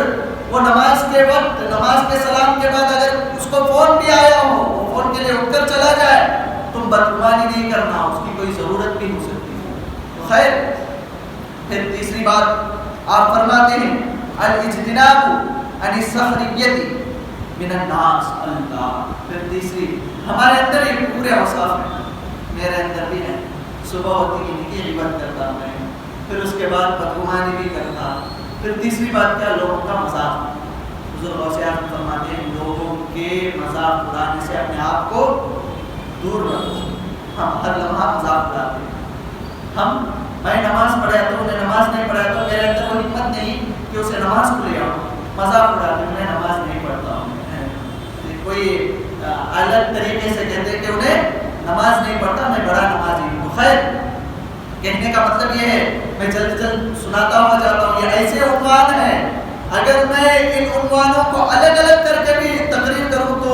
[SPEAKER 1] وہ نماز کے وقت، نماز کے سلام کے بعد اگر اس کو فون بھی آیا ہو، وہ فون کے لیے اٹھ کر چلا جائے، تم بدگمانی نہیں کرنا، اس کی کوئی ضرورت بھی ہو سکتی ہے۔ تو خیر، پھر تیسری بات آپ فرماتے ہیں الاجتناب عن السخریۃ من الناس، اللہ۔ پھر تیسری، ہمارے اندر یہ پورے اوصاف ہیں، میرے اندر بھی ہیں۔ صبح ہوتی کہ ان کی غیبت کرتا میں، پھر اس کے بعد بدگمانی بھی کرتا، پھر تیسری بات کیا؟ لوگوں کا مذاق۔ حضور غوث اعظم فرماتے ہیں لوگوں کے مذاق اڑانے سے اپنے آپ کو دور رکھو۔ ہم ہر لمحہ مذاق اڑاتے ہیں، میں نماز پڑھا تو انہیں نماز نہیں پڑھا تو میرے اندر وہ ہمت نہیں کہ اسے نماز کو لے آؤں، مذاق اڑاتے ہیں، میں نماز نہیں پڑھتا ہوں۔ کوئی الگ طریقے سے کہتے ہیں کہ انہیں نماز نہیں پڑھتا، میں بڑا نمازی ہوں۔ تو خیر، کہنے کا مطلب یہ ہے، میں جلد سناتا ہوا جاتا ہوں، یہ ایسے عنوان ہیں، اگر میں ان عنوانوں کو الگ الگ کر کے بھی تقریر کروں تو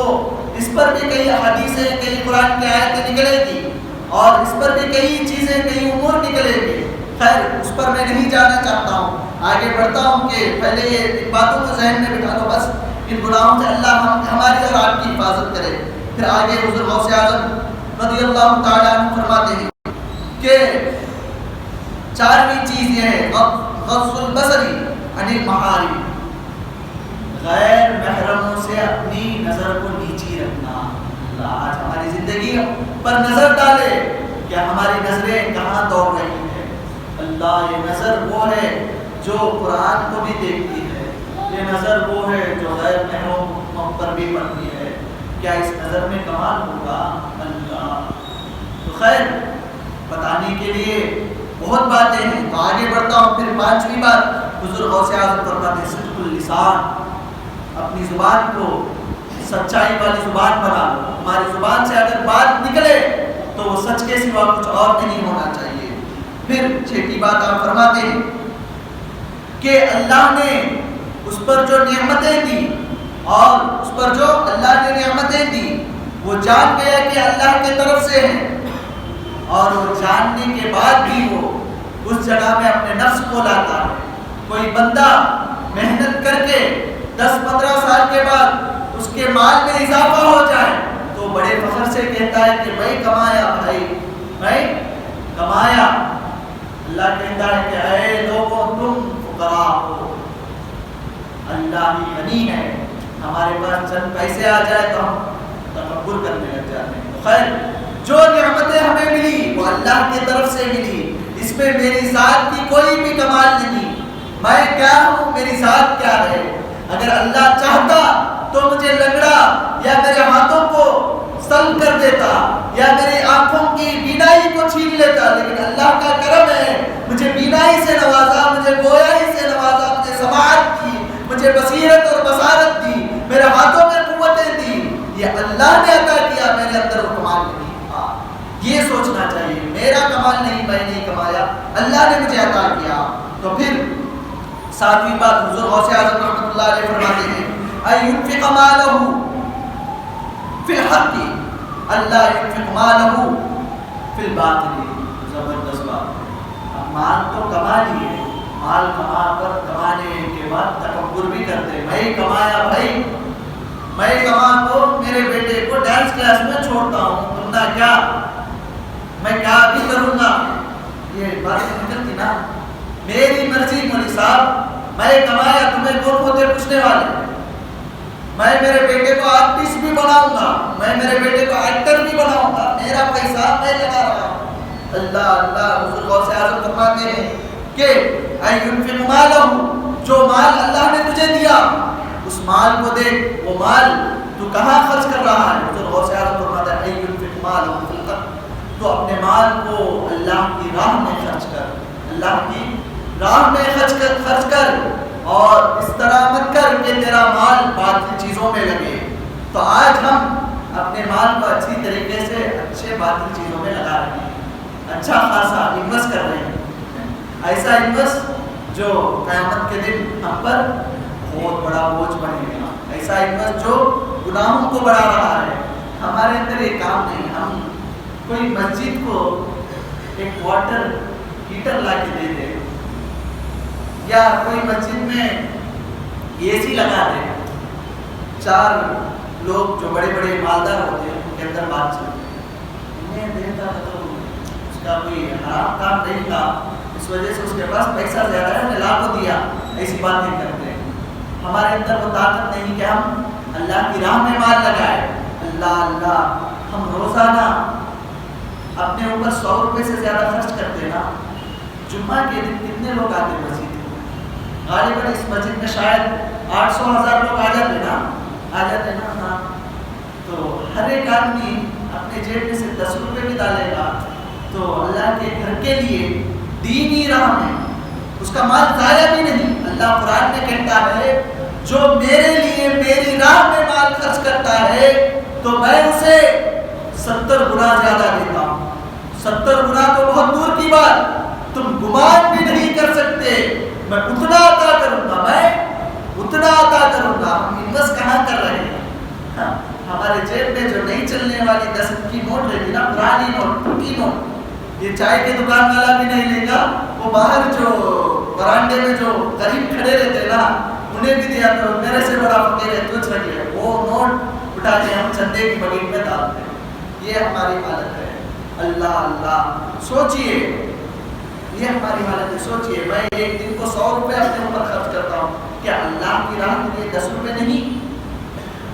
[SPEAKER 1] اس پر بھی کئی حدیثیں، کئی قرآن کی آیتیں نکلے گی، اور اس پر بھی کئی چیزیں، کئی امور نکلے گی۔ خیر، اس پر میں نہیں جانا چاہتا ہوں، آگے بڑھتا ہوں کہ پہلے یہ باتوں کو ذہن میں بٹھا دو، بس ان گناہوں سے اللہ ہماری اور آپ کی حفاظت کرے۔ پھر آگے حضور غوث اعظم رضی اللہ تعالیٰ عنہ فرماتے ہیں کہ 4ویں چیز یہ ہے غض البصر عن المحارم، غیر محرموں سے اپنی نظر کو نیچی رکھنا۔ اللہ آج ہماری زندگی پر نظر ڈالے کہ ہماری نظریں کہاں دوڑ رہی ہیں۔ اللہ، یہ نظر وہ ہے جو قرآن کو بھی دیکھتی ہے، یہ نظر وہ ہے جو غیر محرموں پر بھی پڑتی ہے، کیا اس نظر میں کمال ہوگا؟ اللہ۔ تو خیر، بتانے کے لیے بہت باتیں ہیں، تو آگے بڑھتا ہوں۔ پھر 5ویں بات حضور غوث اعظم فرماتے ہیں صدق اللسان، اپنی زبان کو سچائی والی زبان بنا لو۔ ہماری زبان سے اگر بات نکلے تو تو وہ سچ کے سوا کچھ اور نہیں ہونا چاہیے۔ پھر چھٹی بات آپ فرماتے ہیں کہ اللہ نے اس پر جو نعمتیں دی اور اس پر جو اللہ نے نعمتیں دی وہ جان گیا کہ اللہ کی طرف سے ہے، اور وہ جاننے کے بعد بھی وہ اس جگہ میں اپنے نفس کو لاتا ہے۔ کوئی بندہ محنت کر کے 10-15 سال کے بعد اس کے مال میں اضافہ ہو جائے تو بڑے فخر سے کہتا ہے کہ میں کمایا بھائی، میں کمایا۔ اللہ کہتا ہے کہ اے لوگوں تم فقراء ہو، اللہ ہی غنی ہے، ہمارے پاس چند پیسے آ جائے تو ہم تکبر کرنے لگ جاتے ہیں۔ خیر، جو نعمتیں ہمیں ملی وہ اللہ کی طرف سے ملی، اس میں میری ذات کی کوئی بھی کمال نہیں۔ میں کیا ہوں، میری ذات کیا ہے؟ اگر اللہ چاہتا تو مجھے لنگڑا یا میرے ہاتھوں کو سلب کر دیتا یا میری آنکھوں کی بینائی کو چھین لیتا، لیکن اللہ کا کرم ہے، مجھے بینائی سے نوازا، مجھے گویائی سے نوازا، مجھے سماعت دی، مجھے بصیرت اور بصارت دی، میرے ہاتھوں میں قوتیں دی۔ یہ اللہ نے عطا کیا، میرے اندر وہ کمال نہیں تھا۔ یہ سوچنا چاہیے، میرا کمال نہیں، میں نہیں کمایا، اللہ نے مجھے عطا کیا۔ تو پھر ساتویں بات حضور غوث اعظم رحمۃ اللہ علیہ فرماتے ہیں اَيُنْفِقَ مَالَهُ فِي الْحَقِّ اللہ يُنْفِقْ مَالَهُ فِي الْبَاطِلِ۔ زبردست بات۔ اب مال تو کما لیے، مال کما کر کمانے کے بعد تکبر بھی کرتے، میں کمایا بھائی، میں کما کو میرے بیٹے کو ڈانس کلاس میں چھوڑتا ہوں، تم نے کیا، میں کیا بھی کروں گا، یہ بات نکلتی نا۔ میری مرضی مولوی صاحب، میں کمایا، تمہیں کون ہوتے پوچھنے والے؟ میں میرے بیٹے کو آرٹسٹ بھی بناؤں گا، میں میرے بیٹے کو ایکٹر بھی بناؤں گا، میرا پیسہ میں لگا رہا ہوں۔ اللہ اللہ، حضور غوث اعظم فرماتے ہیں کہ اَيُنْفِقُ مَالَهُ، جو مال اللہ نے تجھے دیا اس مال کو دیکھ، وہ مال تو کہاں خرچ کر رہا ہے؟ حضور غوث اعظم فرماتا ہے اَيُنْفِقُ مَالَهُ فِي الْحَقِّ، تو اپنے مال کو اللہ کی راہ میں خرچ کر، اللہ کی راہ میں خرچ کر، اور اس طرح مت کر کہ تیرا مال باطل چیزوں میں لگے۔ تو آج ہم اپنے مال کو اچھی طریقے سے اچھے باطل چیزوں میں لگا رہے ہیں، اچھا خاصا انویسٹ کر رہے ہیں، ایسا انویسٹ جو قیامت کے دن ہم پر بہت بڑا بوجھ بنے گا، ایسا انویسٹ جو گناہوں کو بڑھا رہا ہے۔ ہمارے اندر یہ کام نہیں، ہم کوئی مسجد کو ایک واٹر ہیٹر لا کے دے دے یا کوئی مسجد میں اے سی لگا دے، 4 لوگ جو بڑے بڑے مالدار ہوتے ہیں ان کے اندر بات چلتی ہے، انہیں دیتا تو اس کا کوئی حرام کام نہیں تھا، اس وجہ سے اس کے پاس پیسہ زیادہ ہے، نے لاکھ کو دیا، ایسی بات نہیں کرتے۔ ہمارے اندر وہ طاقت نہیں کہ ہم اللہ کی راہ میں مال لگائے۔ اللہ اللہ، ہم روزانہ اپنے اوپر 100 روپے سے زیادہ خرچ کرتے نا۔ جمعہ کے دن کتنے لوگ آتے مسجد؟ غالباً اس مسجد میں شاید 800-1000 لوگ آ جاتے نا، ہاں۔ تو ہر ایک آدمی اپنے جیب میں سے 10 روپے بھی ڈالے گا تو اللہ کے گھر کے لیے دینی راہ میں اس کا مال ضائع بھی نہیں۔ اللہ قرآن میں کہتا ہے جو میرے لیے میری راہ میں مال خرچ کرتا ہے تو میں اسے 70 گنا زیادہ دیتا ہوں۔ 70 گنا تو بہت دور کی بات، تم گمان بھی نہیں کر سکتے، میں اتنا عطا کروں گا، میں اتنا عطا کروں گا۔ ہم انویسٹ کہاں کر رہے ہیں؟ ہمارے جیب میں جو نہیں چلنے والی 10 کی نوٹ رہتی نا، پرانی نوٹ، ٹوٹی نوٹ، یہ چائے کے دکان والا بھی نہیں لے گا، وہ باہر جو برانڈے میں جو غریب کھڑے رہتے نا انہیں بھی دیا تو میرے سے بڑا فقیر ہے تجھ رکھ لے، وہ نوٹ اٹھا کے ہم چندے کی بکیٹ میں ڈالتے ہیں۔ یہ ہماری حالت ہے۔ اللہ اللہ، سوچئے، یہ ہماری حالت ہے۔ سوچئے، میں ایک دن کو 100 روپے اپنے اوپر خرچ کرتا ہوں، کیا اللہ کی راہ کے لیے 10 روپے نہیں؟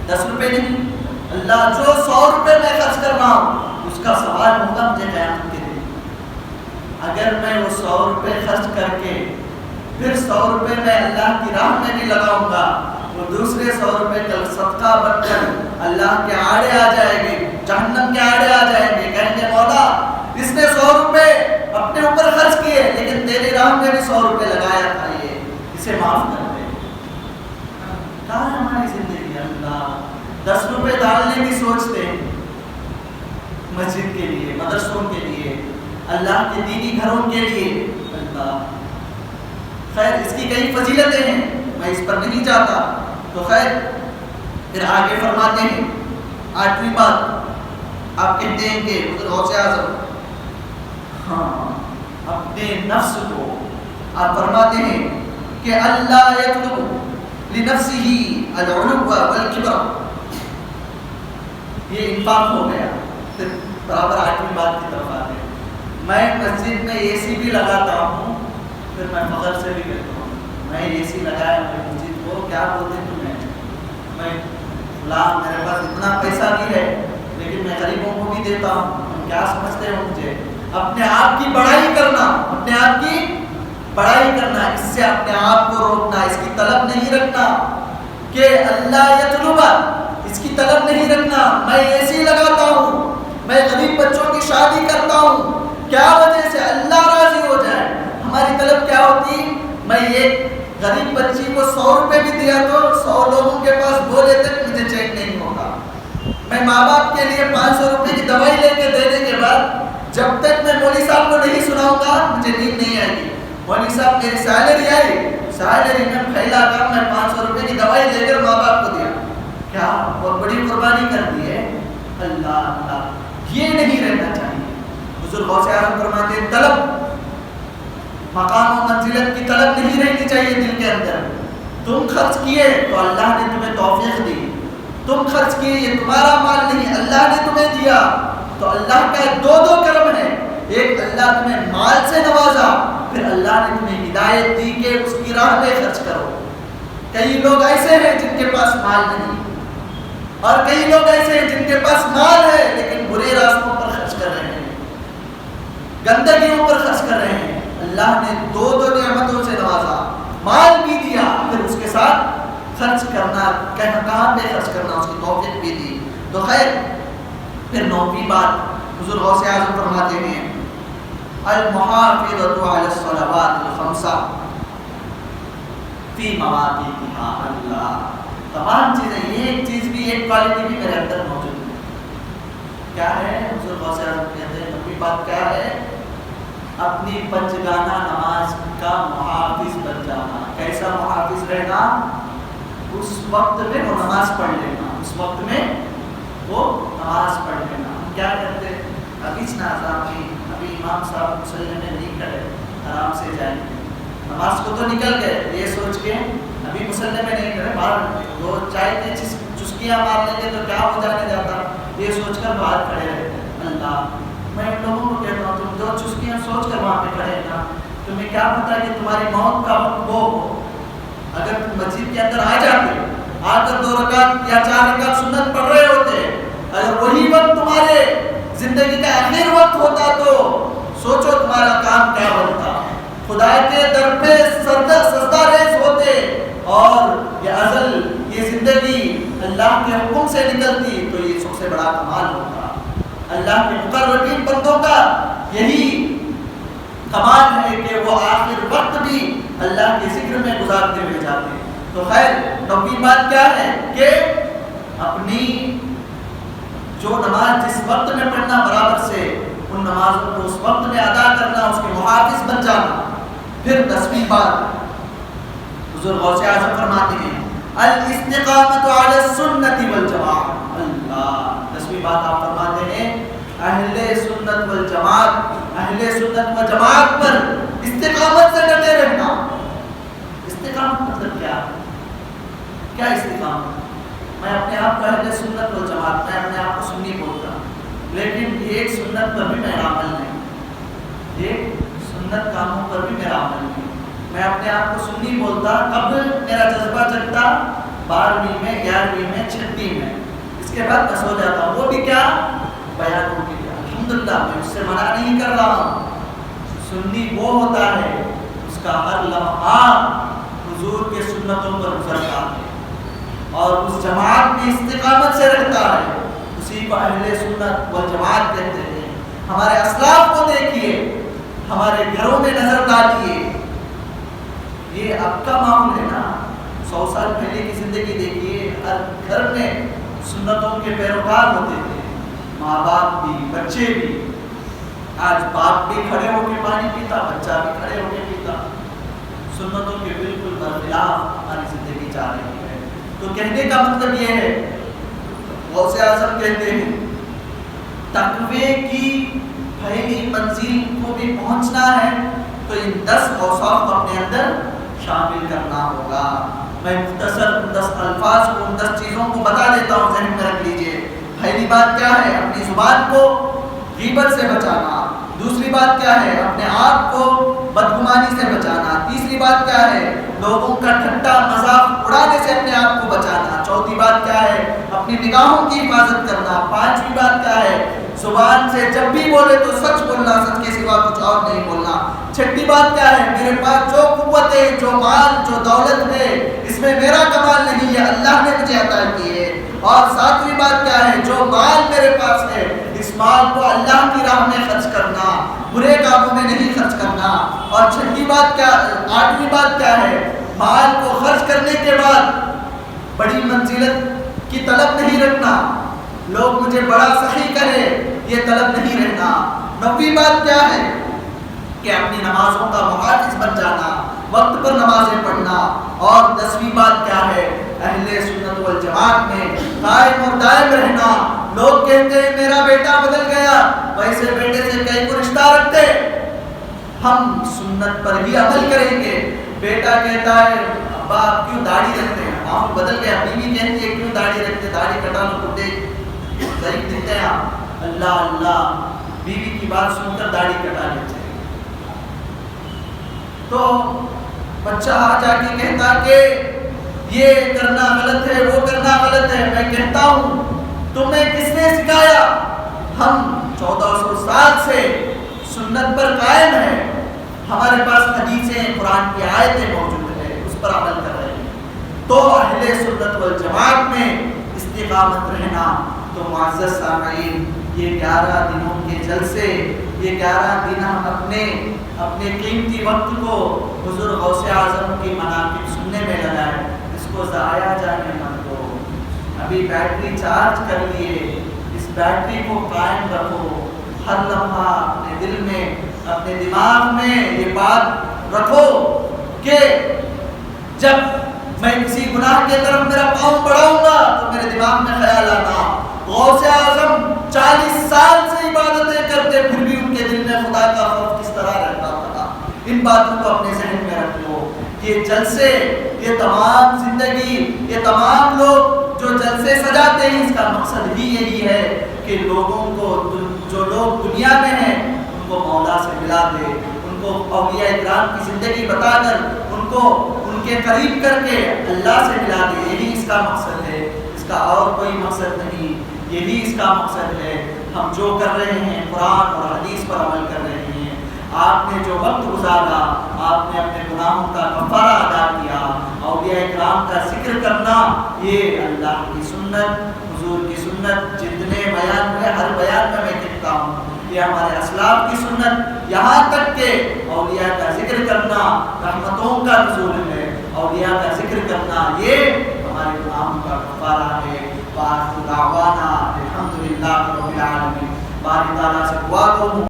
[SPEAKER 1] 10 روپے نہیں، اللہ جو 100 روپے میں خرچ کر رہا ہوں اس کا سوال ہوگا مجھے قیامت کے دن۔ اگر میں وہ 100 روپے خرچ کر کے پھر 100 روپے میں اللہ کی راہ میں بھی لگاؤں گا، وہ دوسرے 100 روپے کل صدقہ بن کر اللہ کے آڑے آ جائیں گے، جہنم کے آڑے آ جائیں گے، کہیں گے مولا اس نے 100 روپے اپنے اوپر خرچ کیے لیکن تیری راہ میں بھی 100 روپے لگایا تھا، یہ اسے معاف کر دے۔ کہاں ہے ہماری زندگی؟ اللہ 10 روپے ڈالنے کی سوچتے ہیں مسجد کے لیے، مدرسوں کے لیے، اللہ کے دینی گھروں کے لیے. اللہ خیر اس کی کئی فضیلتیں ہیں، میں اس پر نہیں جاتا. تو خیر پھر آگے فرماتے ہیں 8ویں بات آپ کہتے ہیں کہ حضرت غوث اعظم اپنے نفس کو آپ فرماتے ہیں کہ اللہ یطلب لنفسہ العلو والکبر. یہ انفاق ہو گیا. پھر برابر 8ویں بات کی طرف آتے ہیں. میں مسجد میں اے سی بھی لگاتا ہوں، پھر میں فخر سے بھی کہتا ہوں میں اے سی لگایا میں مسجد کو کیا بولتے ہیں تمہیں، میں فلاں میرے پاس اتنا پیسہ بھی ہے لیکن میں غریبوں کو بھی دیتا ہوں، تم کیا سمجھتے ہو مجھے. اپنے آپ کی بڑائی کرنا، اپنے آپ کی بڑائی کرنا، اس سے اپنے آپ کو روکنا، اس کی طلب نہیں رکھنا کہ اللہ یطلب، اس کی طلب نہیں رکھنا میں اے سی لگاتا ہوں، میں غریب بچوں کی شادی کرتا ہوں کیا وجہ سے اللہ راضی ہو جائے. ہماری طلب کیا ہوتی، میں ایک غریب بچی کو 100 روپے بھی دیا تو 100 لوگوں کے پاس بولے تک مجھے چیک نہیں ہوگا. میں ماں باپ کے لیے 500 روپے کی دوائی لے کے دینے کے بعد جب تک میں مولوی صاحب کو نہیں سناؤں گا مجھے نیند نہیں آئے گی. مولوی صاحب میری سیلری آئی، سیلری میں پھیلا کر میں 500 روپے کی دوائی لے کر ماں باپ کو دیا، کیا بہت بڑی قربانی کر دی ہے. اللہ اللہ یہ نہیں رہنا چاہیے. حضور غوث اعظم فرماتے ہیں طلب، مقام و منزلت کی طلب نہیں رہنی چاہیے دل کے اندر. تم خرچ کیے تو اللہ نے تمہیں توفیق دی، تم خرچ کیے یہ تمہارا مال نہیں اللہ نے تمہیں دیا. تو اللہ کا دو کرم ہے، ایک اللہ تمہیں مال سے نوازا، پھر اللہ نے تمہیں ہدایت دی کہ اس کی راہ میں خرچ کرو. کئی لوگ ایسے ہیں جن کے پاس مال نہیں، اور کئی لوگ ایسے ہیں جن کے پاس مال ہے لیکن برے راستوں پر خرچ کر رہے ہیں، گندگیوں پر خرچ کر رہے ہیں. اللہ نے دو نعمتوں سے نوازا، مال بھی دیا پھر اس کے ساتھ خرچ کرنا، کہاں پہ خرچ کرنا اس کی توفیق بھی دی. تو خیر پھر 9ویں بات حضور غوث اعظم فرماتے ہیں المحافظۃ علی الصلوات الخمسہ فی مواقیتہا. اللہ تمام چیزیں، یہ ایک چیز بھی، ایک کوالٹی بھی میرے اندر موجود ہے. کیا ہے حضور غوث اعظم کہتے ہیں 9ویں بات کیا ہے، اپنی پنجگانہ نماز کا محافظ بن جانا. کیسا محافظ رہنا، اس وقت میں وہ نماز پڑھ لینا، اس وقت میں وہ نماز پڑھ لینا. کیا کرتے ابھی ابھی امام صاحب مسلم میں نہیں کھڑے، آرام سے جائیں گے، نماز کو تو نکل گئے یہ سوچ کے ابھی مسلم میں نہیں کھڑے، باہر وہ چائے کے چسکیاں مار لیں گے تو کیا ہو جانے جاتا، یہ سوچ کر باہر کھڑے رہتے ہیں. اللہ میں ان لوگوں کو کہتا ہوں تم جو چسکیاں سوچ کر وہاں پہ کھڑے ہیں نا، تمہیں کیا پتا کہ تمہاری موت کا وقت وہ ہو. اگر تم مسجد کے اندر آ جاتے، آ کر 2 رکعت یا 4 رکعت سنت پڑھ رہے ہوتے، اگر وہی وقت تمہارے زندگی کا آخر وقت ہوتا تو سوچو تمہارا کام کیا بنتا. خدا کے در پہ سجدہ ریز ہوتے اور یہ ازل یہ زندگی اللہ کے حکم سے نکلتی تو یہ سب سے بڑا کمال ہوتا. اللہ کے مقربین بندوں کا یہی کمال ہے کہ وہ آخر وقت بھی اللہ کے ذکر میں گزارتے ہوئے جاتے ہیں. تو خیر 9ویں بات کیا ہے کہ اپنی جو نماز جس وقت میں پڑھنا برابر سے ان نمازوں کو اس وقت میں ادا کرنا، اس کے محافظ بن جانا. پھر 10ویں بات حضور غوث اعظم فرماتے ہیں الاستقامت علی السنت والجماعت. اللہ 10ویں بات آپ فرماتے ہیں اہل سنت والجماعت، اہل سنت والجماعت پر استقامت سے ڈٹے رہنا. استقامت مطلب کیا استقامت؟ میں اپنے آپ کو اہل سنت والجماعت، میں اپنے آپ کو سنی بولتا ہوں، لیکن ایک سنت پر بھی میرا عمل نہیں، ایک سنت کاموں پر بھی میرا عمل نہیں. میں اپنے آپ کو سنی بولتا، کب میرا جذبہ جگتا 12ویں میں، 11ویں میں، 6ویں میں، اس کے بعد میں سو جاتا ہوں. وہ بھی کیا بیانوں کے لیے. الحمدللہ میں اس سے منع نہیں کر رہا ہوں. سنی وہ ہوتا ہے اس کا ہر لمحہ حضور کے سنتوں پر گزرتا ہے اور اس جماعت میں استقامت سے رہتا ہے، اسی کو اہل سنت والجماعت کہتے ہیں. ہمارے اسلاف کو دیکھیے، ہمارے گھروں میں نظر ڈالیے، یہ اب کا معاملہ ہے نا. 100 سال پہلے کی زندگی دیکھیے، ہر گھر میں سنتوں کے پیروکار ہوتے تھے، ماں باپ بھی، بچے بھی. آج باپ بھی کھڑے ہو کے پانی پیتا، بچہ بھی کھڑے ہو کے پیتا، سنتوں کے بالکل برخلاف ہماری زندگی جا رہی ہے۔ تو کہنے کا مطلب یہ ہے، غوث اعظم کہتے ہیں تقوی کی پہلی منزل کو بھی پہنچنا ہے تو ان 10 اوصاف کو اپنے اندر شامل کرنا ہوگا۔ میں مختصر 10 الفاظ کو، 10 چیزوں کو بتا دیتا ہوں، ذہن میں رکھ لیجئے۔ پہلی بات کیا ہے؟ اپنی زبان کو غیبت سے بچانا۔ دوسری بات کیا ہے؟ اپنے آپ کو بدگمانی سے بچانا۔ تیسری بات کیا ہے؟ لوگوں کا ٹھٹا مذاق اڑانے سے اپنے آپ کو بچانا۔ چوتھی بات کیا ہے؟ اپنی نگاہوں کی حفاظت کرنا۔ پانچویں بات کیا ہے؟ زبان سے جب بھی بولے تو سچ بولنا، سچ کے سوا کچھ اور نہیں بولنا۔ چھٹی بات کیا ہے؟ میرے پاس جو قوت ہے، جو مال، جو دولت ہے، اس میں میرا کمال نہیں ہے، اللہ نے مجھے عطا کی ہے۔ اور ساتویں بات کیا ہے؟ جو مال میرے پاس ہے، اس مال کو اللہ کی راہ میں خرچ کرنا، برے کاموں میں نہیں خرچ کرنا۔ اور چھٹی بات کیا، آٹھویں بات کیا ہے؟ مال کو خرچ کرنے کے بعد بڑی منزلت کی طلب نہیں رکھنا، لوگ مجھے بڑا سخی کرے، یہ طلب نہیں رہنا۔ نویں بات کیا ہے؟ کہ اپنی نمازوں کا محافظ بن جانا، وقت پر نمازیں پڑھنا۔ اور 10ویں بات کیا ہے؟ اہل سنت والجماعت میں قائم اور دائم رہنا۔ لوگ کہتے ہیں میرا بیٹا بدل گیا، ویسے بیٹے سے کئی کو رشتہ رکھتے، ہم سنت پر ہی عمل کریں گے۔ بیٹا کہتا ہے ابا آپ کیوں داڑھی رکھتے ہیں، ماحول بدل گیا، بیوی کہتی ہے کیوں داڑھی رکھتے، داڑھی کٹا لو تو ضعیف دکھتے ہیں آپ۔ اللہ اللہ، بیوی کی بات سن کر داڑھی کٹا لیتے ہیں۔ تو بچہ آ جا کے کہتا کہ یہ کرنا غلط ہے، وہ کرنا غلط ہے، میں کہتا ہوں تمہیں کس نے سکھایا؟ ہم 1400 سال سے سنت پر قائم ہیں، ہمارے پاس حدیثیں، قرآن کی آیتیں موجود ہیں، اس پر عمل کر رہے ہیں۔ تو اہل سنت والجماعت میں استقامت رہنا۔ تو معزز سامعین، یہ 11 دنوں کے جلسے، یہ 11 دن ہم اپنے قیمتی وقت کو حضور غوث اعظم کی مناقب سننے میں لگائیں، اس کو ضائع جانے مت دو۔ ابھی بیٹری چارج کر لیے، اس بیٹری کو قائم رکھو، ہر لمحہ اپنے دل میں، اپنے دماغ میں یہ بات رکھو کہ جب میں کسی گناہ کی طرف میرا پاؤں بڑھاؤں گا تو میرے دماغ میں خیال آنا غوث اعظم 40 سال سے عبادتیں کرتے، پھر بھی ان کے دل میں خدا کا خوف کس طرح رہتا تھا۔ ان باتوں کو اپنے ذہن میں رکھ لو۔ یہ جلسے، یہ تمام زندگی، یہ تمام لوگ جو جلسے سجاتے ہیں، اس کا مقصد ہی یہی ہے کہ لوگوں کو، جو لوگ دنیا میں ہیں، ان کو مولا سے ملا دے، ان کو اولیاء اکرام کی زندگی بتا کر ان کو ان کے قریب کر کے اللہ سے ملا دے۔ یہی اس کا مقصد ہے، اس کا اور کوئی مقصد نہیں، یہی اس کا مقصد ہے۔ ہم جو کر رہے ہیں قرآن اور حدیث پر عمل کر رہے ہیں۔ آپ نے جو وقت گزارا، آپ نے اپنے گناہوں کا کفارہ ادا کیا، اولیاء اکرام کا ذکر کرنا، یہ اللہ کی سنت، حضور کی سنت، جتنے بیان ہوئے ہر بیان میں کہتا ہوں یہ ہمارے اسلاف کی سنت، یہاں تک کہ اولیاء کا ذکر کرنا رحمتوں کا نزول ہے، اولیاء کا ذکر کرنا یہ ہمارے گناہوں کا کفارہ ہے۔ وآخر دعوانا الحمدللہ رب العالمین۔ باری تعالیٰ سے دعا کروں